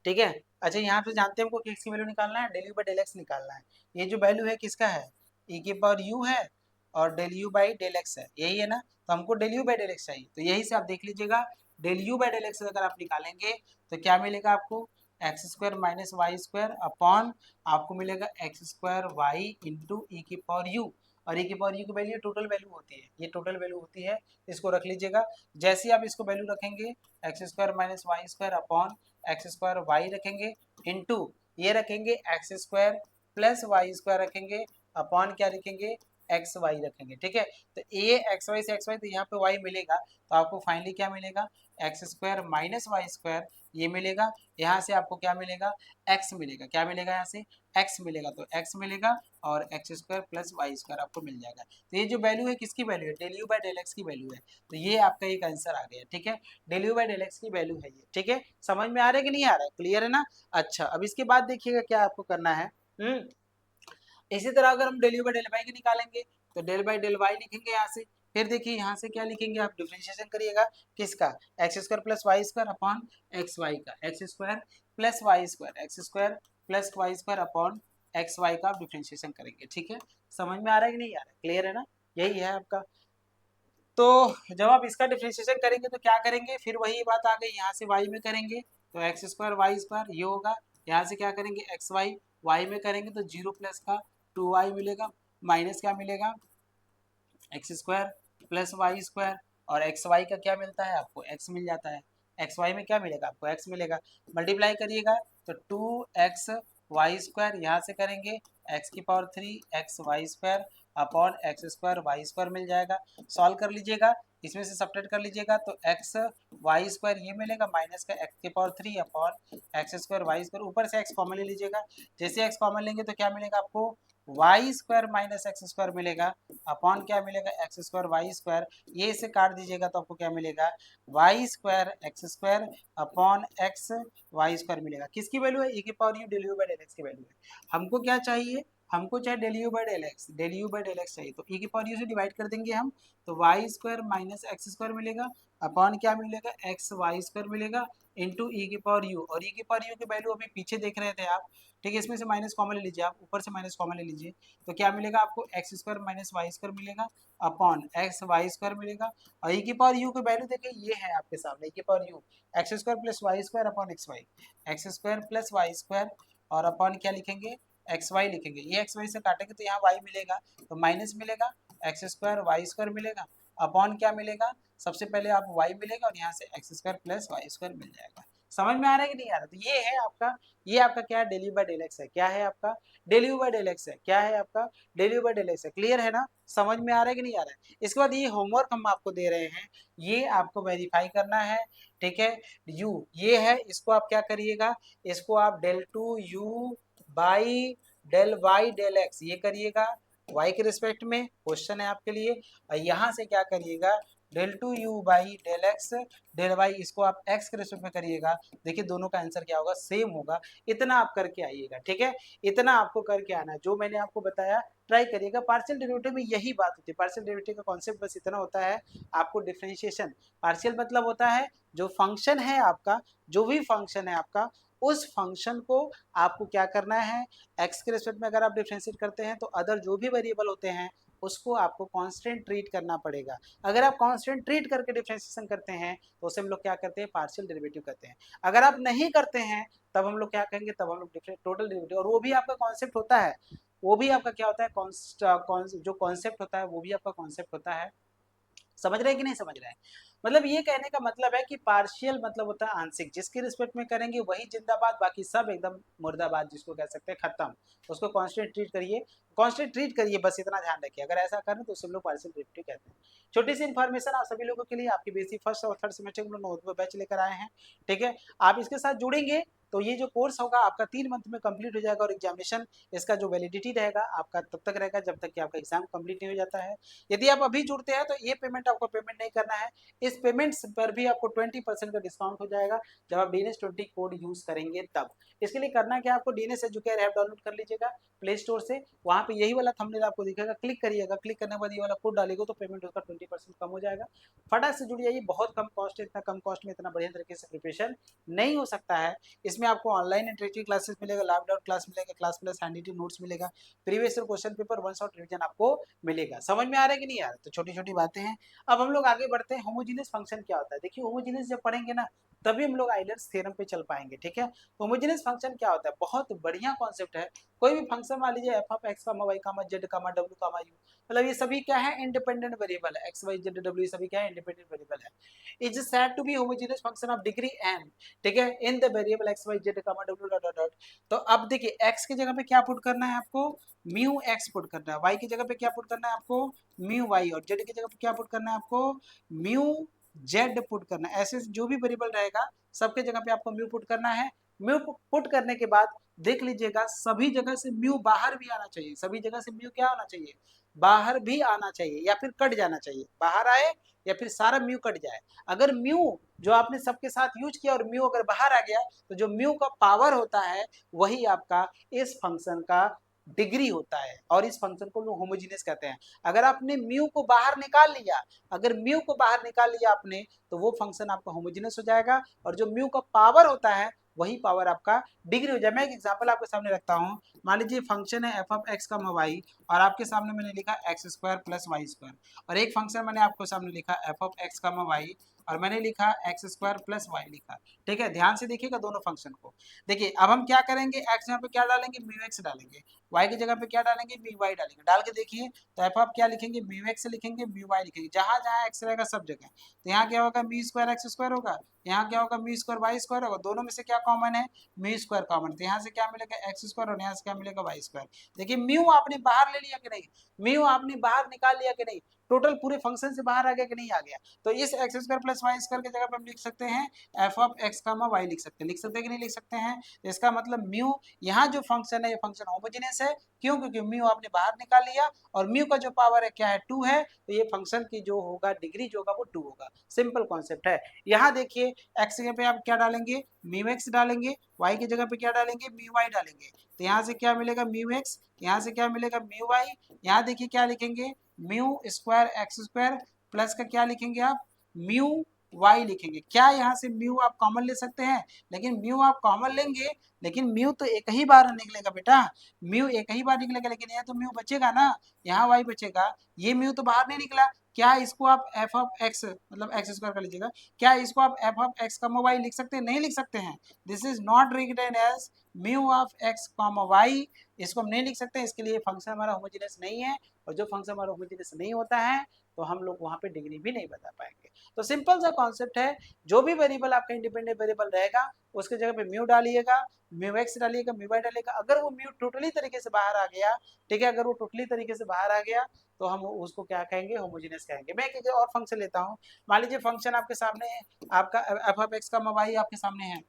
ठीक है। अच्छा यहाँ पे जानते हैं हमको किस की वैल्यू निकालना है, del you by del x निकालना है, ये जो वैल्यू है किसका है, e की पावर u है और del you by del x है, यही है ना, तो हमको del you by del x चाहिए, तो यही से आप देख लीजिएगा, del you by del x अगर आप निकालेंगे तो क्या मिलेगा आपको, x square minus y square upon आपको मिलेगा x square y into e की पावर यू, और e की पावर यू की वैल्यू टोटल वैल्यू होती है, ये टोटल वैल्यू होती है, इसको रख लीजिएगा। जैसे ही आप इसको वैल्यू रखेंगे, x square minus y square upon x square y रखेंगे इंटू ये रखेंगे x square plus y square रखेंगे अपॉन क्या रखेंगे, एक्स वाई रखेंगे, ठीक है। तो ये एक्स वाई से एक्स वाई, तो यहाँ पे वाई मिलेगा, तो आपको फाइनली क्या मिलेगा, x square minus y square ये मिलेगा, यहाँ से आपको क्या मिलेगा, एक्स मिलेगा, क्या मिलेगा, यहाँ से एक्स मिलेगा, तो एक्स मिलेगा और x square plus y square आपको मिल जाएगा। तो ये जो वैल्यू है किसकी वैल्यू है, del u by del x की वैल्यू है, तो ये आपका एक आंसर आ गया, ठीक है, del u by del x की वैल्यू है ये, ठीक है। समझ में आ रहा है कि नहीं आ रहा है, क्लियर है ना। अच्छा अब इसके बाद देखिएगा क्या आपको करना है, इसी तरह अगर हम del you by del y की निकालेंगे तो डेल बाई डेल वाई लिखेंगे यहाँ से, फिर देखिए यहाँ से क्या लिखेंगे, आप डिफरेंशिएशन करिएगा किसका, x square plus y square upon x y का, x square plus y square, x square plus y square upon x y का आप डिफरेंशिएशन करेंगे, ठीक है। समझ में आ रहा है कि नहीं आ रहा है, क्लियर है ना, यही है आपका। तो जब आप इसका डिफरेंशिएशन करेंगे तो क्या करेंगे, फिर वही बात आ गई, यहाँ से वाई में करेंगे तो एक्स स्क्वायर वाई स्क्वायर ये होगा, यहाँ से क्या करेंगे एक्स वाई, वाई में करेंगे तो 0 प्लस का 2y मिलेगा, माइनस क्या मिलेगा, x square plus y square, और एक्स वाई का क्या मिलता है आपको, एक्स मिल जाता है, एक्स वाई में क्या मिलेगा आपको, एक्स मिलेगा, मल्टीप्लाई करिएगा तो 2x वाई स्क्वायर, यहाँ से करेंगे एक्स की power 3 x y square upon x square y square मिल जाएगा, सॉल्व कर लीजिएगा, इसमें से सब्ट्रैक्ट कर लीजिएगा तो एक्स वाई स्क्वायर ये मिलेगा माइनस का एक्स की power 3 upon x square y square, ऊपर से एक्स कॉमन ले लीजिएगा। जैसे एक्स कॉमन लेंगे तो क्या मिलेगा आपको y square minus x square मिलेगा अपॉन क्या मिलेगा एक्स स्क्वायर वाई स्क्वायर, ये इसे काट दीजिएगा तो आपको क्या मिलेगा y square x square upon x y square मिलेगा। किसकी वैल्यू है? e की power u del you by del x की वैल्यू है। हमको क्या चाहिए? हमको चाहे del you by del x, del you by del x चाहिए तो e की पावर यू से डिवाइड कर देंगे हम, तो y square minus x square मिलेगा अपॉन क्या मिलेगा एक्स वाई स्क्वायर मिलेगा इंटू ई की पावर यू, और ई की पावर यू की वैल्यू अभी पीछे देख रहे थे आप, ठीक है। इसमें से माइनस कॉमन ले लीजिए, आप ऊपर से माइनस कॉमन ले लीजिए तो क्या मिलेगा आपको x square minus y square मिलेगा अपॉन एक्स वाई स्क्वायर मिलेगा, और ई की पावर यू की वैल्यू देखिए ये है आपके सामने, ई की power u x square plus y square upon x y, x square plus y square और अपॉन क्या लिखेंगे एक्स वाई लिखेंगे, ये एक्स वाई से काटेंगे तो यहाँ वाई मिलेगा तो माइनस मिलेगा एक्स स्क्वायर वाई स्क्वायर मिलेगा अपॉन क्या मिलेगा, सबसे पहले आप y मिलेगा और यहाँ से x square plus y square मिल जाएगा। समझ में आ रहा है कि नहीं आ रहा? तो ये है आपका, ये आपका क्या है del you by del x है, क्या है आपका del you by del x है, क्या है आपका del you by del x है। क्लियर है ना? समझ में आ रहा है कि नहीं आ रहा है? इसके बाद ये होमवर्क हम आपको दे रहे हैं, ये आपको वेरीफाई करना है, ठीक है। यू ये है, इसको आप क्या करिएगा, इसको आप del two u by del y del x ये करिएगा y के रिस्पेक्ट में, क्वेश्चन है आपके लिए। और यहाँ से क्या करिएगा del two u by del x del y, इसको आप x के रिस्पेक्ट में करिएगा, देखिए दोनों का आंसर क्या होगा सेम होगा। इतना आप करके आइएगा, ठीक है, इतना आपको करके आना है, जो मैंने आपको बताया ट्राई करिएगा। पार्शियल डेरिवेटिव में यही बात होती है, पार्शियल डेरिवेटिव का कॉन्सेप्ट बस इतना होता है, आपको डिफरेंशिएशन, पार्शियल मतलब होता है जो फंक्शन है आपका, जो भी फंक्शन है आपका उस फंक्शन को आपको क्या करना है एक्स के रिस्पेक्ट में, अगर आप डिफरेंशिएट करते हैं तो अदर जो भी वेरिएबल होते हैं उसको आपको कांस्टेंट ट्रीट करना पड़ेगा। अगर आप कांस्टेंट ट्रीट करके डिफरेंशिएशन करते हैं तो उसे हम लोग क्या करते हैं पार्शियल डेरिवेटिव कहते हैं। अगर आप नहीं करते हैं तब हम लोग क्या कहेंगे, तब हम लोग टोटल डेरिवेटिव, और वो भी आपका कॉन्सेप्ट होता है, वो भी आपका क्या होता है जो कॉन्सेप्ट होता है वो भी आपका कॉन्सेप्ट होता है। समझ रहे हैं कि नहीं समझ रहे हैं? मतलब ये कहने का मतलब है कि पार्शियल मतलब होता है आंशिक, जिसके रिस्पेक्ट में करेंगे वही जिंदाबाद, बाकी सब एकदम मुर्दाबाद, जिसको कह सकते हैं खत्म। उसको कांस्टेंट ट्रीट करिए, कांस्टेंट ट्रीट करिए, बस इतना ध्यान रखिए। अगर ऐसा करें तो उसे हम लोग पार्शियल डेरिवेटिव कहते हैं। छोटी सी इन्फॉर्मेशन आप सभी लोगों के लिए, आपकी बेसिक फर्स्ट और थर्ड सेमेस्टर में नोटबुक बैच लेकर आए हैं, ठीक है। आप इसके साथ जुड़ेंगे तो ये जो कोर्स होगा आपका 3 मंथ में कंप्लीट हो जाएगा, और एग्जामिनेशन इसका जो वैलिडिटी रहेगा आपका तब तक रहेगा जब तक कि आपका एग्जाम कंप्लीट नहीं हो जाता है। यदि आप अभी जुड़ते हैं तो ये पेमेंट आपको पेमेंट नहीं करना है, इस पेमेंट्स पर भी आपको 20% का डिस्काउंट हो जाएगा जब आप DNS20 कोड यूज करेंगे तब। इसके लिए करना क्या, आपको DNS एजुकेयर ऐप डाउनलोड कर लीजिएगा प्ले स्टोर से, वहाँ पे यही वाला थंबनेल आपको दिखेगा, क्लिक करिएगा, क्लिक करने के बाद ये वाला कोड डालेगा तो पेमेंट उसका 20% कम हो जाएगा। फटाक से जुड़ जाइए, बहुत कम कॉस्ट है, इतना कम कॉस्ट में इतना बढ़िया तरीके से प्रिपरेशन नहीं हो सकता है। इसमें आपको ऑनलाइन इंटरेक्टिव क्लासेस मिलेगा, लैब डाउट क्लास मिलेगा, क्लास प्लस हैंडरिटन नोट्स मिलेगा, previous year question paper 1 shot revision आपको मिलेगा। समझ में आ रहा है कि नहीं आ रहा है? तो छोटी छोटी बातें हैं। अब हम लोग आगे बढ़ते हैं, होमोजेनियस फंक्शन क्या होता है। देखिए होमोजेनियस जब पढ़ेंगे ना तभी हम लोग आइलर्स थ्योरम पे चल पाएंगे, ठीक है। होमोजेनियस फंक्शन क्या होता है, बहुत बढ़िया कॉन्सेप्ट है। कोई भी फंक्शन मान लीजिए f of x comma y comma z comma डब्ल्यू कामा यू, मतलब ये सभी क्या है इंडिपेंडेंट वेरिएबल है, एक्स वाई जेड डब्ल्यू ये सभी क्या है इंडिपेंडेंट वेरिएबल है। Is said to be homogeneous function of degree n, ठीक है, in the variable x y z comma डब्ल्यू डॉट डॉट डॉट। तो अब देखिए x की जगह पे क्या पुट करना है आपको म्यू x पुट करना है, y की जगह पे क्या पुट करना है आपको म्यू y, और z की जगह पे क्या पुट करना है आपको म्यू z पुट करना है। ऐसे जो भी वेरिएबल रहेगा सबके जगह पे आपको म्यू पुट करना है। म्यू पुट करने के बाद देख लीजिएगा सभी जगह से म्यू बाहर भी आना चाहिए, सभी जगह से म्यू क्या आना चाहिए बाहर भी आना चाहिए, या फिर कट जाना चाहिए, बाहर आए या फिर सारा म्यू कट जाए। अगर म्यू जो आपने सबके साथ यूज किया और म्यू अगर बाहर आ गया तो जो म्यू का पावर होता है वही आपका इस फंक्शन का डिग्री होता है, और इस फंक्शन को लोग होमोजेनियस कहते हैं। अगर आपने म्यू को बाहर निकाल लिया, अगर म्यू को बाहर निकाल लिया आपने तो वो फंक्शन आपका होमोजेनियस हो जाएगा, और जो म्यू का पावर होता है वही पावर आपका डिग्री हो जाए। मैं एक एग्जांपल आपके सामने रखता हूँ, मान लीजिए फंक्शन है एफ ऑफ एक्स का वाई, और आपके सामने मैंने लिखा x square plus y square, और एक फंक्शन मैंने आपको सामने लिखा एफ ऑफ एक्स का वाई और मैंने लिखा एक्स स्क्वायर प्लस वाई लिखा, ठीक है। ध्यान से देखिएगा दोनों फंक्शन को। देखिए अब हम क्या करेंगे, एक्स यहाँ पे क्या डालेंगे म्यू एक्स डालेंगे, वाई की जगह पे क्या डालेंगे म्यू वाई डालेंगे, डाल के देखिए तो एफ ऑफ क्या लिखेंगे म्यू एक्स लिखेंगे म्यू वाई लिखेंगे, जहां जहां एक्स रहेगा सब जगह, तो यहाँ क्या होगा म्यू स्क्वायर एक्स स्क्वायर होगा, यहाँ क्या होगा म्यू स्क्वायर वाई स्क्वायर होगा, दोनों में से क्या कॉमन है, म्यू स्क्वायर कॉमन, तो यहाँ से क्या मिलेगा एक्स स्क्वायर और यहाँ से क्या मिलेगा वाई स्क्वायर। देखिए म्यू आपने बाहर ले लिया कि नहीं, म्यू आपने बाहर निकाल लिया कि नहीं, टोटल पूरे फंक्शन से बाहर आ गया कि नहीं आ गया। तो इस x square plus y square की जगह पे हम लिख सकते हैं f of x comma y लिख सकते हैं, लिख सकते हैं कि नहीं लिख सकते हैं। तो इसका मतलब म्यू यहाँ जो फंक्शन है ये फंक्शन होमोजेनियस है, क्यों, क्योंकि म्यू आपने बाहर निकाल लिया और म्यू का जो पावर है क्या है 2 है, तो ये फंक्शन की जो होगा डिग्री जो होगा वो 2 होगा। सिंपल कॉन्सेप्ट है। यहाँ देखिए एक्स की जगह पे आप क्या डालेंगे, म्यू एक्स डालेंगे, वाई की जगह पे क्या डालेंगे, म्यू वाई डालेंगे, तो यहाँ से क्या मिलेगा म्यू एक्स, यहाँ से क्या मिलेगा म्यू वाई, यहाँ देखिए क्या लिखेंगे mu square x square plus का क्या लिखेंगे आप म्यू वाई लिखेंगे। क्या यहाँ से म्यू आप कॉमन ले सकते हैं, लेकिन म्यू आप कॉमन लेंगे लेकिन म्यू तो एक ही बार निकलेगा बेटा, म्यू एक ही बार निकलेगा, लेकिन यहाँ तो म्यू बचेगा ना, यहाँ वाई बचेगा, ये म्यू तो बाहर नहीं निकला। क्या इसको आप एफ ऑफ एक्स मतलब एक्स स्क्वायर कर लीजिएगा, क्या इसको आप f of x comma y लिख सकते हैं, नहीं लिख सकते हैं। This is not written as mu of x comma y, इसको हम नहीं लिख सकते, इसके लिए फंक्शन हमारा होमोजेनियस नहीं है, और जो फंक्शन हमारा होमोजेनियस नहीं होता है तो हम लोग वहां पे डिग्री भी नहीं बता पाएंगे। तो सिंपल सा कॉन्सेप्ट है, जो भी वेरिएबल आपका इंडिपेंडेंट वेरिएबल रहेगा उसके जगह पे म्यू डालिएगा, म्यू एक्स डालिएगा, म्यू वाई डालिएगा। अगर वो म्यू टोटली तरीके से बाहर आ गया, ठीक है, अगर वो टोटली तरीके से बाहर आ गया तो हम उसको क्या कहेंगे, होमोजेनियस कहेंगे। मैं एक और फंक्शन लेता हूँ, मान लीजिए फंक्शन आपके सामने है, आपका एफ ऑफ एक्स का वाई आपके सामने है,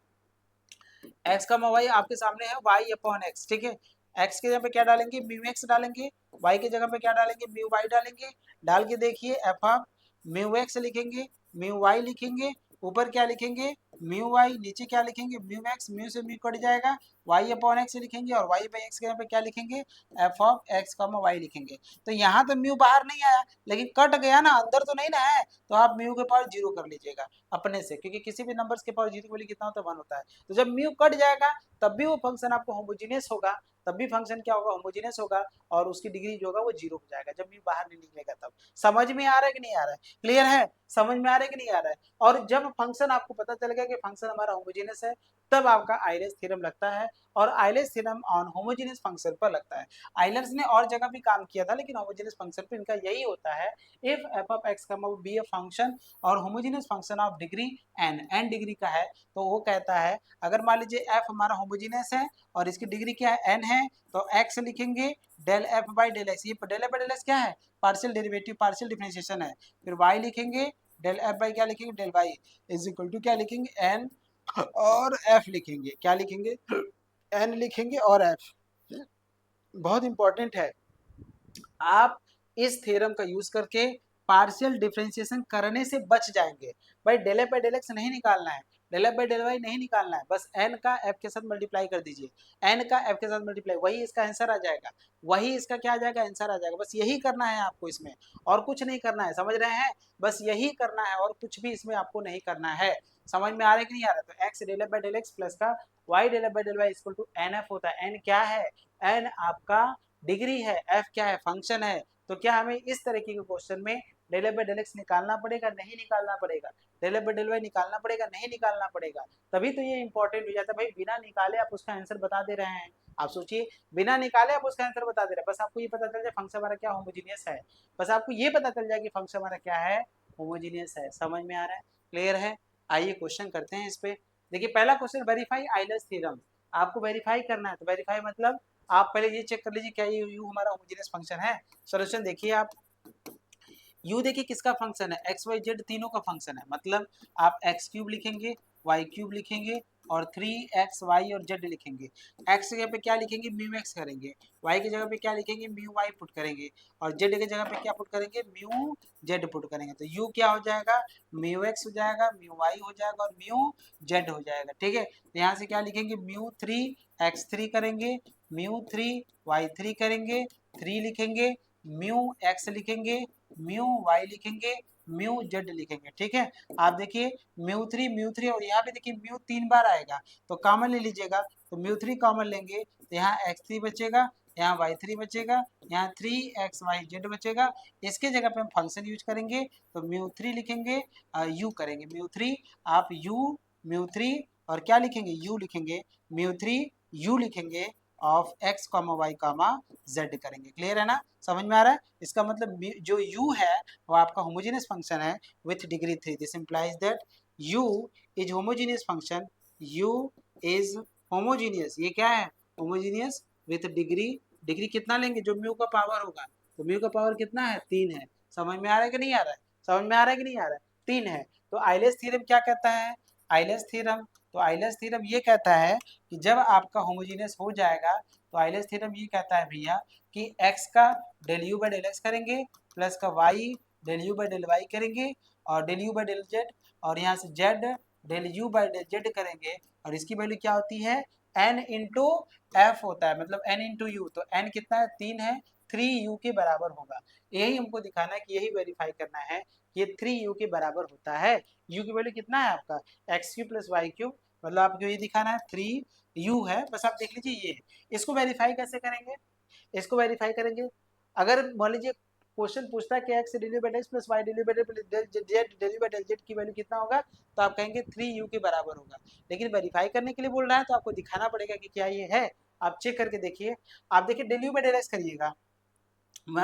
एक्स का वाई आपके सामने है वाई अपॉन एक्स, ठीक है। एक्स की जगह पे क्या डालेंगे म्यू एक्स डालेंगे, वाई की जगह पे क्या डालेंगे म्यू वाई डालेंगे, डाल के देखिए एफ ऑफ म्यू एक्स लिखेंगे, म्यू वाई लिखेंगे, ऊपर क्या लिखेंगे म्यू वाई, नीचे क्या लिखेंगे म्यू एक्स, म्यू से म्यू कट जाएगा, वाई अपॉन एक्स लिखेंगे और वाई बाई एक्स के जगह पे क्या लिखेंगे F of x comma y लिखेंगे। तो यहाँ तो म्यू बाहर नहीं आया लेकिन कट गया ना, अंदर तो नहीं ना है, तो आप म्यू के पावर 0 कर लीजिएगा अपने से, क्योंकि किसी भी नंबर्स के पावर 0 की वैल्यू कितना होता है 1 होता है। तो जब म्यू कट जाएगा तब भी वो फंक्शन आपको होमोजेनियस होगा, तब भी फंक्शन क्या होगा होमोजेनियस होगा, और उसकी डिग्री जो होगा वो 0 हो जाएगा जब म्यू बाहर नहीं निकलेगा तब। समझ में आ रहा है कि नहीं आ रहा है, क्लियर है, समझ में आ रहा है कि नहीं आ रहा है। और जब फंक्शन आपको पता चल गया कि फंक्शन हमारा होमोजेनियस है, तब आपका आइलर्स थ्योरम लगता है, और Euler's theorem on homogeneous function पर लगता है। आइलर्स ने और जगह भी काम किया था लेकिन होमोजेनियस फंक्शन पे इनका यही होता है, if f of x be a function और homogeneous function of degree n degree का है, तो वो कहता है अगर मान लीजिए एफ हमारा होमोजेनियस है और इसकी डिग्री क्या है एन है, तो एक्स लिखेंगे del f by del x, ये del f by del x क्या है पार्शियल डेरिवेटिव पार्शियल डिफरेंशिएशन है, फिर वाई लिखेंगे डेल एफ बाई क्या लिखेंगे del y is equal to क्या लिखेंगे एन और एफ लिखेंगे, क्या लिखेंगे एन लिखेंगे और एफ। बहुत इंपॉर्टेंट है, आप इस थ्योरम का यूज करके पार्शियल डिफरेंशिएशन करने से बच जाएंगे। भाई del f by del x नहीं निकालना है, del f by del y नहीं निकालना है, बस एन का एफ के साथ मल्टीप्लाई कर दीजिए, एन का एफ के साथ मल्टीप्लाई, वही इसका आंसर आ जाएगा, वही इसका क्या आ जाएगा आंसर आ जाएगा। बस यही करना है आपको इसमें, और कुछ नहीं करना है, समझ रहे हैं, बस यही करना है और कुछ भी इसमें आपको नहीं करना है। समझ में आ रहा है कि नहीं आ रहा। तो x del f by del x plus का y del f by del y equal to n f होता है। एन क्या है, एन आपका डिग्री है, एफ क्या है फंक्शन है। तो क्या हमें इस तरीके के क्वेश्चन में del f by del x निकालना पड़ेगा, नहीं निकालना पड़ेगा, del f by del y निकालना पड़ेगा, नहीं निकालना पड़ेगा, तभी तो ये इंपॉर्टेंट हो जाता है। भाई बिना निकाले आप उसका आंसर बता दे रहे हैं, आप सोचिए बिना निकाले आप उसका आंसर बता दे रहे हैं, बस आपको ये पता चल जाए फंक्शन हमारा क्या होमोजीनियस है, बस आपको ये पता चल जाए कि फंक्शन हमारा क्या है होमोजीनियस है। समझ में आ रहा है, क्लियर है। आइए क्वेश्चन करते हैं इस पे। देखिए पहला क्वेश्चन वेरीफाई आइलर्स थ्योरम, आपको वेरीफाई करना है, तो वेरीफाई मतलब आप पहले ये चेक कर लीजिए क्या ये u हमारा होमोजेनियस फंक्शन है। सॉल्यूशन देखिए आप, u देखिए किसका फंक्शन है एक्स वाई जेड तीनों का फंक्शन है, मतलब आप एक्स क्यूब लिखेंगे वाई क्यूब लिखेंगे और 3x y और z लिखेंगे। x की जगह पे क्या लिखेंगे म्यू x करेंगे, y की जगह पे क्या लिखेंगे म्यू y पुट करेंगे और z की जगह पे क्या पुट करेंगे म्यू z पुट करेंगे। तो u क्या हो जाएगा म्यू x हो जाएगा, म्यू y हो जाएगा और म्यू z हो जाएगा, ठीक है। तो यहाँ से क्या लिखेंगे म्यू 3x3 करेंगे, म्यू 3y3 करेंगे, 3 लिखेंगे, म्यू x लिखेंगे, म्यू y लिखेंगे, म्यू z लिखेंगे, ठीक है। आप देखिए म्यू थ्री और यहाँ पे देखिए म्यू 3 बार आएगा तो कॉमन ले लीजिएगा, तो म्यू 3 कॉमन लेंगे तो यहाँ x3 बचेगा, यहाँ y3 बचेगा, यहाँ 3xyz बचेगा। इसके जगह पे हम फंक्शन यूज करेंगे तो म्यू 3 लिखेंगे u करेंगे, म्यू 3 आप म्यू 3 और क्या लिखेंगे u लिखेंगे, म्यू 3 u लिखेंगे of x comma y comma z करेंगे। क्लियर है ना, समझ में आ रहा है। इसका मतलब जो u है वो आपका होमोजेनियस फंक्शन है with degree 3। This implies that u is homogeneous function, u is homogeneous, ये क्या है होमोजीनियस विथ डिग्री, डिग्री कितना लेंगे जो म्यू का पावर होगा, तो म्यू का पावर कितना है 3 है। समझ में आ रहा है कि नहीं आ रहा है, समझ में आ रहा है कि नहीं आ रहा है, 3 है। तो आइलेस थ्योरम क्या कहता है, आइलेस थ्योरम, तो आइलेस थ्योरम ये कहता है कि जब आपका होमोजीनियस हो जाएगा तो आइलेस थ्योरम ये कहता है भैया कि x का del you by del x करेंगे प्लस का y del you by del Y करेंगे और del you by del z, और यहाँ से z del you by del z करेंगे, और इसकी वैल्यू क्या होती है n इंटू एफ होता है, मतलब n इंटू यू, तो n कितना है 3 है, 3u के बराबर होगा। यही हमको दिखाना है कि यही वेरीफाई करना है कि ये 3u के बराबर होता है। u की वैल्यू कितना है आपका x cube plus y cube, मतलब आपको ये दिखाना है 3u है, बस आप देख लीजिए ये। इसको वेरीफाई कैसे करेंगे, इसको वेरीफाई करेंगे, अगर मान लीजिए क्वेश्चन पूछता है कि x divided by x plus y divided by z divided by z की वैल्यू कितना होगा, तो आप कहेंगे 3u के बराबर होगा। लेकिन वेरीफाई करने के लिए बोल रहा है तो आपको दिखाना पड़ेगा कि क्या ये है। आप चेक करके देखिए, आप देखिए del u by del x करिएगा,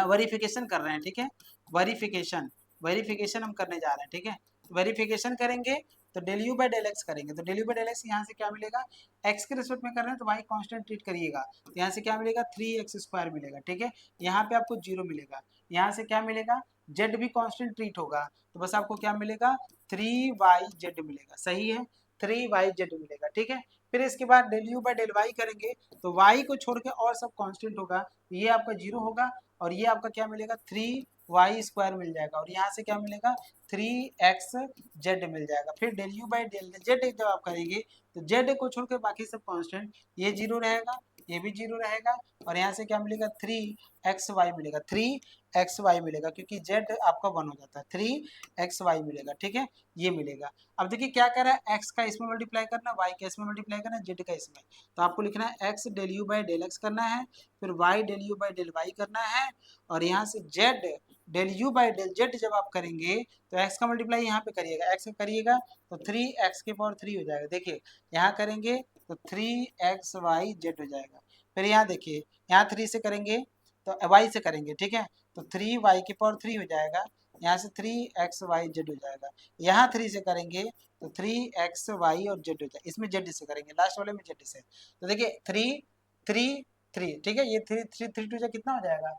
वेरिफिकेशन कर रहे हैं, ठीक है, वेरिफिकेशन, वेरिफिकेशन हम करने जा रहे हैं, ठीक है, वेरिफिकेशन करेंगे तो del you by del x करेंगे, तो del you by del x यहाँ से क्या मिलेगा, एक्स के रिस्पेक्ट में कर रहे हैं तो वाई कांस्टेंट ट्रीट करिएगा, तो यहाँ से क्या मिलेगा 3x² मिलेगा, ठीक है, यहाँ पे आपको 0 मिलेगा, यहाँ से क्या मिलेगा जेड भी कांस्टेंट ट्रीट होगा, तो बस आपको क्या मिलेगा 3yz मिलेगा, सही है 3yz मिलेगा, ठीक है। फिर इसके बाद del you by del Y करेंगे तो y को छोड़ के और सब कांस्टेंट होगा, ये आपका 0 होगा, और ये आपका क्या मिलेगा 3y² मिल जाएगा, और यहाँ से क्या मिलेगा 3xz मिल जाएगा। फिर del you by del z जब आप करेंगे तो जेड को छोड़कर बाकी सब कांस्टेंट, ये 0 रहेगा, ये भी 0 रहेगा, और यहाँ से क्या मिलेगा 3xy मिलेगा, 3xy मिलेगा, क्योंकि z आपका 1 हो जाता है, 3xy मिलेगा, ठीक है, ये मिलेगा। अब देखिए क्या कर रहा है, x का इसमें मल्टीप्लाई करना, y का इसमें मल्टीप्लाई करना, z का इसमें, तो आपको लिखना है x del you by del x करना है, फिर y del you by del y करना है, और यहाँ से z del you by del z जब आप करेंगे तो x का मल्टीप्लाई यहाँ पे करिएगा, x का करिएगा तो 3x³ हो जाएगा, देखिए यहाँ करेंगे तो 3xyz हो जाएगा। फिर यहाँ देखिए यहाँ 3 से करेंगे तो y से करेंगे, ठीक है, तो 3y³ हो जाएगा, यहाँ से 3xyz हो जाएगा, यहाँ 3 से करेंगे तो 3xy और z हो जाएगा, इसमें z से करेंगे, लास्ट वाले में z से, तो देखिए 3 ठीक है, ये 3 कितना हो जाएगा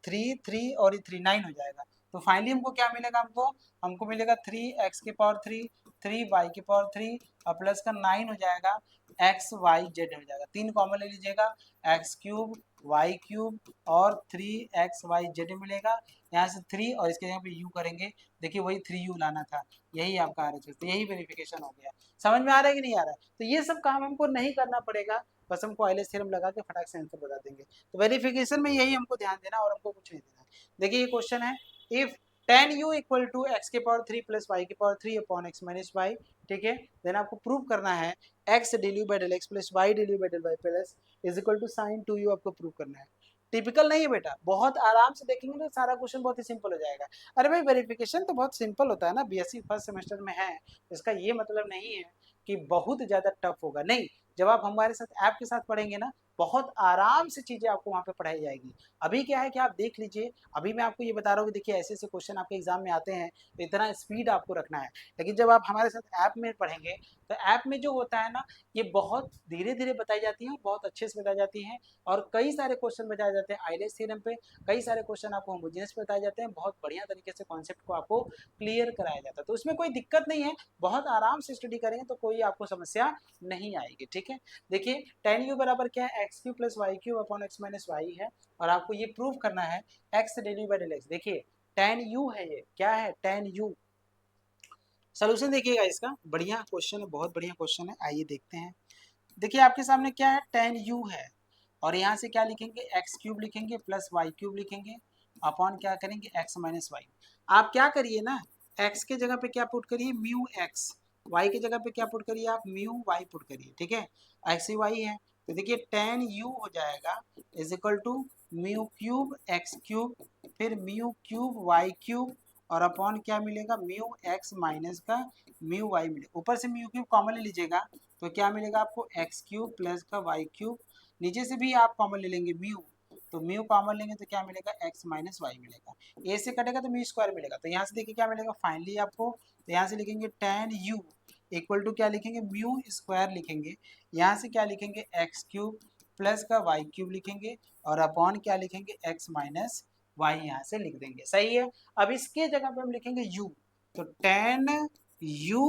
3 और 9 हो जाएगा। तो फाइनली हमको क्या मिलेगा, हमको मिलेगा 3x³ 3y³ और प्लस का 9 हो जाएगा, xyz हो जाएगा, 3 कॉमन ले लीजिएगा, x³ y³ और 3xyz मिलेगा, यहाँ से 3 और इसके जगह पे u करेंगे, देखिए वही 3u लाना था, यही आपका RHS, तो यही वेरिफिकेशन हो गया। समझ में आ रहा है कि नहीं आ रहा है, तो ये सब काम हमको नहीं करना पड़ेगा, बस हमको आइलेस थ्योरम लगा के फटाक से आंसर बता देंगे। तो वेरिफिकेशन में यही हमको ध्यान देना और हमको कुछ नहीं देना। देखिए ये क्वेश्चन है, if tan u equal to x³ plus y³ upon x minus y, ठीक है, देन आपको प्रूव करना है x del you by del x plus y del you by del y plus is equal to sin 2u, आपको prove करना है। Typical नहीं है बेटा, बहुत आराम से देखेंगे तो सारा क्वेश्चन बहुत ही सिंपल हो जाएगा। अरे भाई वेरिफिकेशन तो बहुत सिंपल होता है ना, बीएससी फर्स्ट सेमेस्टर में है, इसका ये मतलब नहीं है कि बहुत ज्यादा टफ होगा, नहीं, जब आप हमारे साथ ऐप के साथ पढ़ेंगे ना बहुत आराम से चीजें आपको वहाँ पे पढ़ाई जाएगी। अभी क्या है कि आप देख लीजिए, अभी मैं आपको ये बता रहा हूँ कि देखिए ऐसे ऐसे क्वेश्चन आपके एग्जाम में आते हैं, तो इतना स्पीड आपको रखना है, लेकिन जब आप हमारे साथ ऐप में पढ़ेंगे तो ऐप में जो होता है ना ये बहुत धीरे धीरे बताई जाती है, बहुत अच्छे से बताई जाती है, और कई सारे क्वेश्चन बताए जाते हैं आइलेस थ्योरम पे, कई सारे क्वेश्चन आपको होमोजेनियस पे बताए जाते हैं, बहुत बढ़िया तरीके से कॉन्सेप्ट को आपको क्लियर कराया जाता है, तो उसमें कोई दिक्कत नहीं है, बहुत आराम से स्टडी करेंगे तो कोई आपको समस्या नहीं आएगी, ठीक है। देखिए tan u बराबर क्या है x³ plus y³ upon x minus y है, और आपको ये प्रूव करना है x del you by del x. देखिए tan u है, ये क्या है tan u, सोल्यूशन देखिएगा इसका, बढ़िया क्वेश्चन है, बहुत बढ़िया क्वेश्चन है, आइए देखते हैं। देखिए आपके सामने क्या है tan u है, और यहाँ से क्या लिखेंगे x³ लिखेंगे प्लस y³ लिखेंगे अपॉन क्या करेंगे x माइनस वाई। आप क्या करिए ना, x के जगह पे क्या पुट करिए म्यू x, y के जगह पे क्या पुट करिए आप म्यू y पुट करिए, ठीक है, x ही y है, तो देखिए tan u हो जाएगा इज इक्वल टू म्यू³ x³ फिर म्यू³ y³ और अपॉन क्या मिलेगा म्यू x माइनस का म्यू y मिलेगा, ऊपर से म्यू³ कॉमन ले लीजिएगा तो क्या मिलेगा आपको x³ प्लस का y³ नीचे से भी आप कॉमन ले लेंगे म्यू, तो म्यू कॉमन लेंगे तो क्या मिलेगा, एक्स माइनस वाई मिलेगा। ए से कटेगा तो म्यू स्क्वायर मिलेगा। तो यहाँ से देखिए क्या मिलेगा फाइनली आपको, तो यहाँ से लिखेंगे टेन यू इक्वल टू क्या लिखेंगे, म्यू स्क्वायर लिखेंगे। यहाँ से क्या लिखेंगे, एक्स क्यूब प्लस का वाई क्यूब लिखेंगे और अपॉन क्या लिखेंगे, एक्स माइनस वाई यहाँ से लिख देंगे। सही है। अब इसके जगह पे हम लिखेंगे u, तो tan u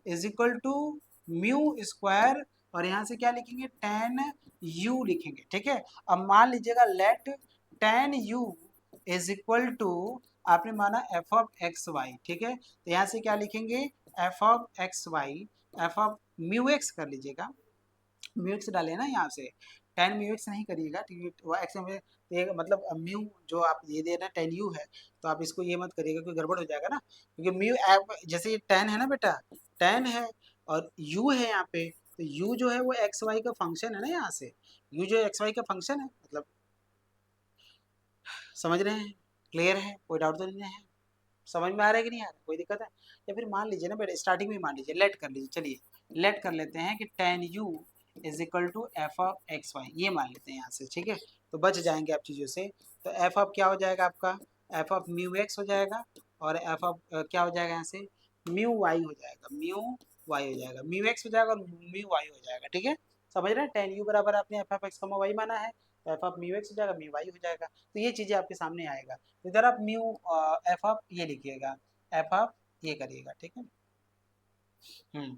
is equal to mu square और यहाँ से क्या लिखेंगे, टेन u लिखेंगे। ठीक है। अब मान लीजिएगा let tan u is equal to, आपने माना एफ ऑफ एक्स वाई। ठीक है। तो यहाँ से क्या लिखेंगे, F of X Y, F of mu X कर लीजिएगा, म्यू एक्स डाले ना यहाँ से, टेन म्यू एक्स नहीं करिएगा, ठीक है, वो एक्स में मतलब म्यू जो आप ये दे रहे हैं टेन यू है, तो आप इसको ये मत करिएगा क्योंकि गड़बड़ हो जाएगा ना, क्योंकि म्यू जैसे ये टेन है ना बेटा, टेन है और यू है यहाँ पे, तो यू जो है वो एक्स वाई का फंक्शन है ना, यहाँ से यू जो एक्स वाई का फंक्शन है, मतलब समझ रहे हैं, क्लियर है, कोई डाउट तो नहीं है, समझ में आ रहा है कि नहीं आ रहा, कोई दिक्कत है। या फिर मान लीजिए ना बेटा, स्टार्टिंग में मान लीजिए, लेट कर लीजिए, चलिए लेट कर लेते हैं कि tan U is equal to F of X Y, ये मान लेते हैं यहाँ से। ठीक है। तो बच जाएंगे आप चीज़ों से। तो एफ ऑफ क्या हो जाएगा आपका, एफ ऑफ म्यू एक्स हो जाएगा और एफ ऑफ क्या हो जाएगा यहाँ से, म्यू वाई हो जाएगा, म्यू वाई हो जाएगा, म्यू एक्स हो जाएगा और म्यू वाई हो जाएगा। ठीक है। समझ रहे हैं, टेन यू बराबर आपने एफ ऑफ एक्स का वाई माना है, तो एफ ऑफ म्यू एक्स हो जाएगा, म्यू वाई हो जाएगा। तो ये चीज़ें आपके सामने आएगा। तो इधर आप म्यू एफ ऑफ ये लिखिएगा, एफ ऑफ ये करिएगा। ठीक है। हम्म,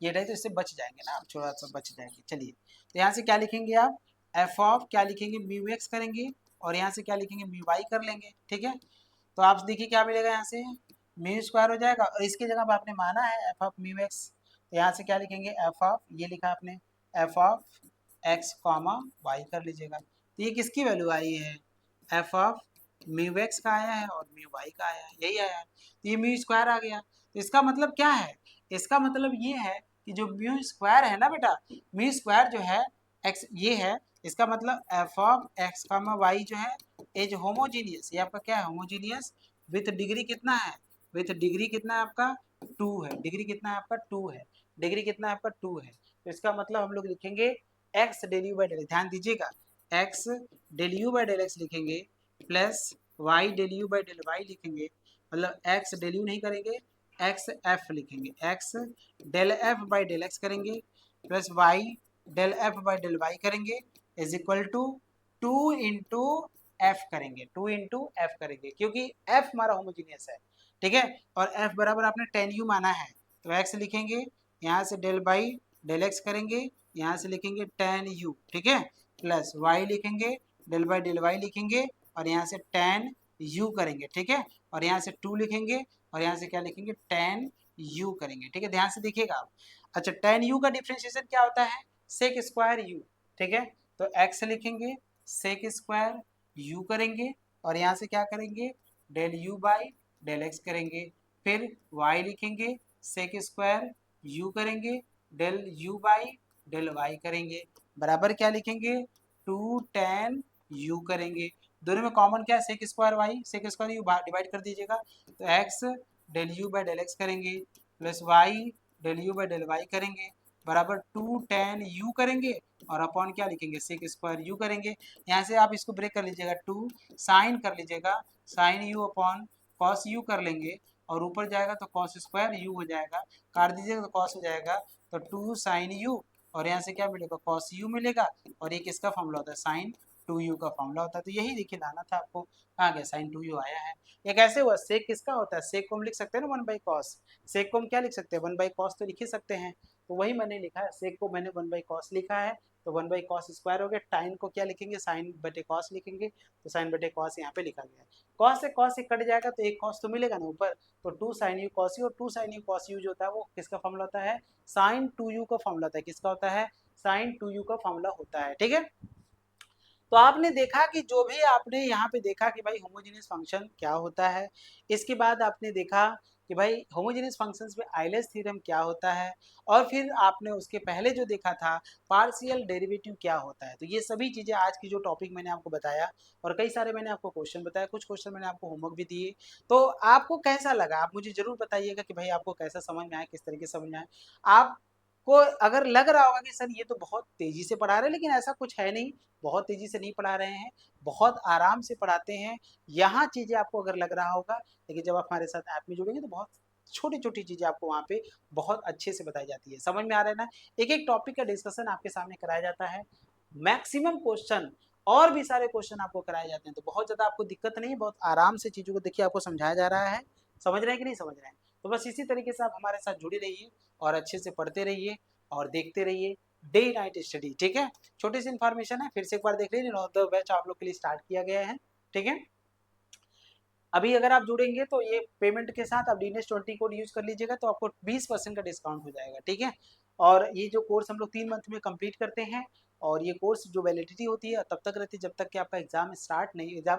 ये रहे तो इससे बच जाएंगे ना आप, थोड़ा सा बच जाएंगे। चलिए, तो यहाँ से क्या लिखेंगे आप, एफ ऑफ क्या लिखेंगे, म्यू एक्स करेंगे और यहाँ से क्या लिखेंगे, म्यू वाई कर लेंगे। ठीक है। तो आप देखिए क्या मिलेगा, यहाँ से म्यू स्क्वायर हो जाएगा और इसकी जगह पे आपने माना है एफ ऑफ म्यू एक्स, तो यहाँ से क्या लिखेंगे, एफ ऑफ ये लिखा आपने, F of x comma Y कर लीजिएगा। तो ये किसकी वैल्यू आई है, एफ ऑफ म्यू एक्स का आया है और म्यू वाई का आया है, यही आया है। तो ये म्यू स्क्वायर आ गया। तो इसका मतलब क्या है, इसका मतलब ये है कि जो म्यू स्क्वायर है ना बेटा, म्यू स्क्वायर जो है एक्स ये है, इसका मतलब F of x comma Y जो है एज होमोजीनियस, ये आपका क्या है, होमोजीनियस विथ डिग्री कितना है, विथ डिग्री कितना है आपका, टू है, डिग्री कितना है आपका, टू है, डिग्री कितना है आपका, टू है। तो इसका मतलब हम लोग लिखेंगे x del you by del, ध्यान दीजिएगा, x del you by del x लिखेंगे plus y del you by del y लिखेंगे, मतलब एक्स डेल यू नहीं करेंगे, एक्स एफ लिखेंगे, x del f by del x करेंगे plus y del f by del Y करेंगे is equal to two into f करेंगे, two into f करेंगे क्योंकि एफ हमारा होमोजीनियस है। ठीक है। और एफ बराबर आपने टेन यू माना है, तो एक्स लिखेंगे, यहाँ से डेल बाई डेल एक्स करेंगे, यहाँ से लिखेंगे टेन यू। ठीक है। प्लस वाई लिखेंगे, डेल बाई डेल वाई लिखेंगे और यहाँ से टेन यू करेंगे। ठीक है। और यहाँ से टू लिखेंगे और यहाँ से क्या लिखेंगे, टेन यू करेंगे। ठीक है। ध्यान से देखिएगा आप। अच्छा, टेन यू का डिफ्रेंशिएशन क्या होता है, सेक स्क्वायर यू। ठीक है। तो एक्स लिखेंगे, सेक स्क्वायर यू करेंगे और यहाँ से क्या करेंगे, del you by del x करेंगे, फिर वाई लिखेंगे, सेक स्क्वायर यू करेंगे, del you by del Y करेंगे, बराबर क्या लिखेंगे, टू टेन यू करेंगे। दोनों में कॉमन क्या है, sec square y, sec square u divide कर दीजिएगा, तो x del you by del x करेंगे plus y del you by del Y करेंगे बराबर टू टेन यू करेंगे और अपॉन क्या लिखेंगे, सेक स्क्वायर यू करेंगे। यहाँ से आप इसको ब्रेक कर लीजिएगा, टू साइन कर लीजिएगा, sine U upon cos U कर लेंगे और ऊपर जाएगा तो कॉस स्क्वायर यू हो जाएगा, काट दीजिएगा तो कॉस हो जाएगा, तो टू साइन यू और यहाँ से क्या मिलेगा, कॉस यू मिलेगा और ये किसका फॉर्मूला होता है, साइन टू यू का फॉर्मूला होता है। तो यही देखिए लाना था आपको, कहाँ गया, साइन टू यू आया है। ये कैसे हुआ, सेक किसका होता है, सेक को हम लिख सकते हैं ना वन बाई कॉस, सेक को हम क्या लिख सकते हैं, वन बाई कॉस तो लिख ही सकते हैं। तो वही मैंने लिखा है, सेक को मैंने वन बाई कॉस लिखा है, तो वन बाई कॉस स्क्वायर हो गया, टाइन को क्या लिखेंगे, साइन बटे कॉस लिखेंगे, तो साइन बटे कॉस यहाँ पे लिखा गया है। कॉस से कट जाएगा तो एक कॉस तो मिलेगा ना ऊपर, तो two sine u cos u, और two sine u cos u जो होता है वो किसका फॉर्मूला होता है, साइन टू यू का फॉर्मूला होता है, किसका होता है, साइन टू यू का फॉर्मूला होता है। ठीक है। तो आपने देखा कि जो भी आपने यहाँ पे देखा कि भाई होमोजेनियस फंक्शन क्या होता है, इसके बाद आपने देखा कि भाई होमोजेनियस फंक्शंस में आइलर्स थ्योरम क्या होता है, और फिर आपने उसके पहले जो देखा था पार्शियल डेरिवेटिव क्या होता है। तो ये सभी चीज़ें आज की जो टॉपिक मैंने आपको बताया, और कई सारे मैंने आपको क्वेश्चन बताया, कुछ क्वेश्चन मैंने आपको होमवर्क भी दिए। तो आपको कैसा लगा, आप मुझे जरूर बताइएगा कि भाई आपको कैसा समझ में आया, किस तरीके से समझ में आया। आप को अगर लग रहा होगा कि सर ये तो बहुत तेजी से पढ़ा रहे हैं, लेकिन ऐसा कुछ है नहीं, बहुत तेजी से नहीं पढ़ा रहे हैं, बहुत आराम से पढ़ाते हैं। यहाँ चीजें आपको अगर लग रहा होगा, लेकिन जब आप हमारे साथ ऐप में जुड़ेंगे तो बहुत छोटी छोटी चीजें आपको वहाँ पे बहुत अच्छे से बताई जाती है। समझ में आ रहा है ना? एक एक टॉपिक का डिस्कशन आपके सामने कराया जाता है, मैक्सिमम क्वेश्चन और भी सारे क्वेश्चन आपको कराए जाते हैं, तो बहुत ज्यादा आपको दिक्कत नहीं, बहुत आराम से चीजों को देखिए आपको समझाया जा रहा है। समझ रहे हैं कि नहीं समझ रहे हैं? तो बस इसी तरीके से आप हमारे साथ जुड़े रहिए और अच्छे से पढ़ते रहिए और देखते रहिए डे नाइट स्टडी। ठीक है, छोटी सी इन्फॉर्मेशन है, फिर से एक बार देख लीजिए, नो द बैच आप लोग के लिए स्टार्ट किया गया है। ठीक है, अभी अगर आप जुड़ेंगे तो ये पेमेंट के साथ आप DNS20 कोड यूज कर लीजिएगा, तो आपको 20% का डिस्काउंट हो जाएगा। ठीक है, और ये जो कोर्स हम लोग 3 मंथ में कंप्लीट करते हैं, और ये कोर्स जो वैलिडिटी होती है तब तक रहती है जब तक कि आपका एग्जाम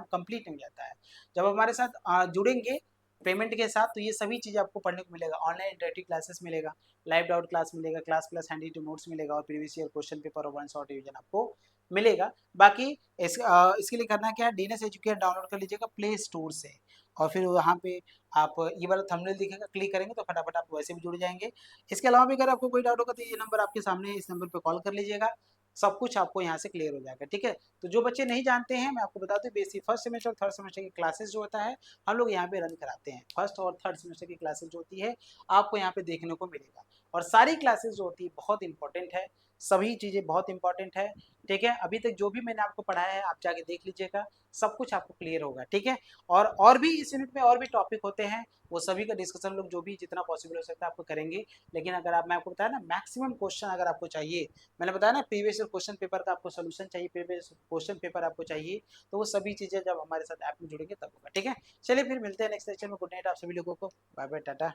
कंप्लीट नहीं जाता है। जब हमारे साथ जुड़ेंगे पेमेंट के साथ, तो ये सभी चीज़ें आपको पढ़ने को मिलेगा, ऑनलाइन इंटरेक्टिव क्लासेस मिलेगा, लाइव डाउट क्लास मिलेगा, class plus handy to notes मिलेगा, और प्रीवियस ईयर क्वेश्चन पेपर और वन शॉट रिवीजन आपको मिलेगा। बाकी इसके लिए करना क्या है, DNS एजुकेट डाउनलोड कर लीजिएगा प्ले स्टोर से, और फिर वहाँ पे आप ये वाला थंबनेल दिखेगा, क्लिक करेंगे तो फटाफट आप वैसे भी जुड़ जाएंगे। इसके अलावा भी अगर आपको कोई डाउट होगा तो ये नंबर आपके सामने है, इस नंबर पे कॉल कर लीजिएगा, सब कुछ आपको यहाँ से क्लियर हो जाएगा। ठीक है, तो जो बच्चे नहीं जानते हैं, मैं आपको बता दूं, बेसिक फर्स्ट सेमेस्टर और थर्ड सेमेस्टर की क्लासेस जो होता है हम लोग यहाँ पे रन कराते हैं। फर्स्ट और थर्ड सेमेस्टर की क्लासेस जो होती है आपको यहाँ पे देखने को मिलेगा, और सारी क्लासेस जो होती है बहुत इंपॉर्टेंट है, सभी चीज़ें बहुत इंपॉर्टेंट है। ठीक है, अभी तक जो भी मैंने आपको पढ़ाया है आप जाके देख लीजिएगा, सब कुछ आपको क्लियर होगा। ठीक है, और भी इस यूनिट में और भी टॉपिक होते हैं, वो सभी का डिस्कशन लोग जो भी जितना पॉसिबल हो सकता है आपको करेंगे। लेकिन अगर आप, मैं आपको बताया ना, मैक्सिमम क्वेश्चन अगर आपको चाहिए, मैंने बताया ना प्रीवियस क्वेश्चन पेपर का आपको सोल्यूशन चाहिए, प्रीवियस क्वेश्चन पेपर आपको चाहिए, तो वो सभी चीजें जब हमारे साथ ऐप में जुड़ेंगे तब होगा। ठीक है, चलिए फिर मिलते हैं नेक्स्ट सेक्शन में। गुड नाइट आप सभी लोगों को, बाय बाय, टाटा।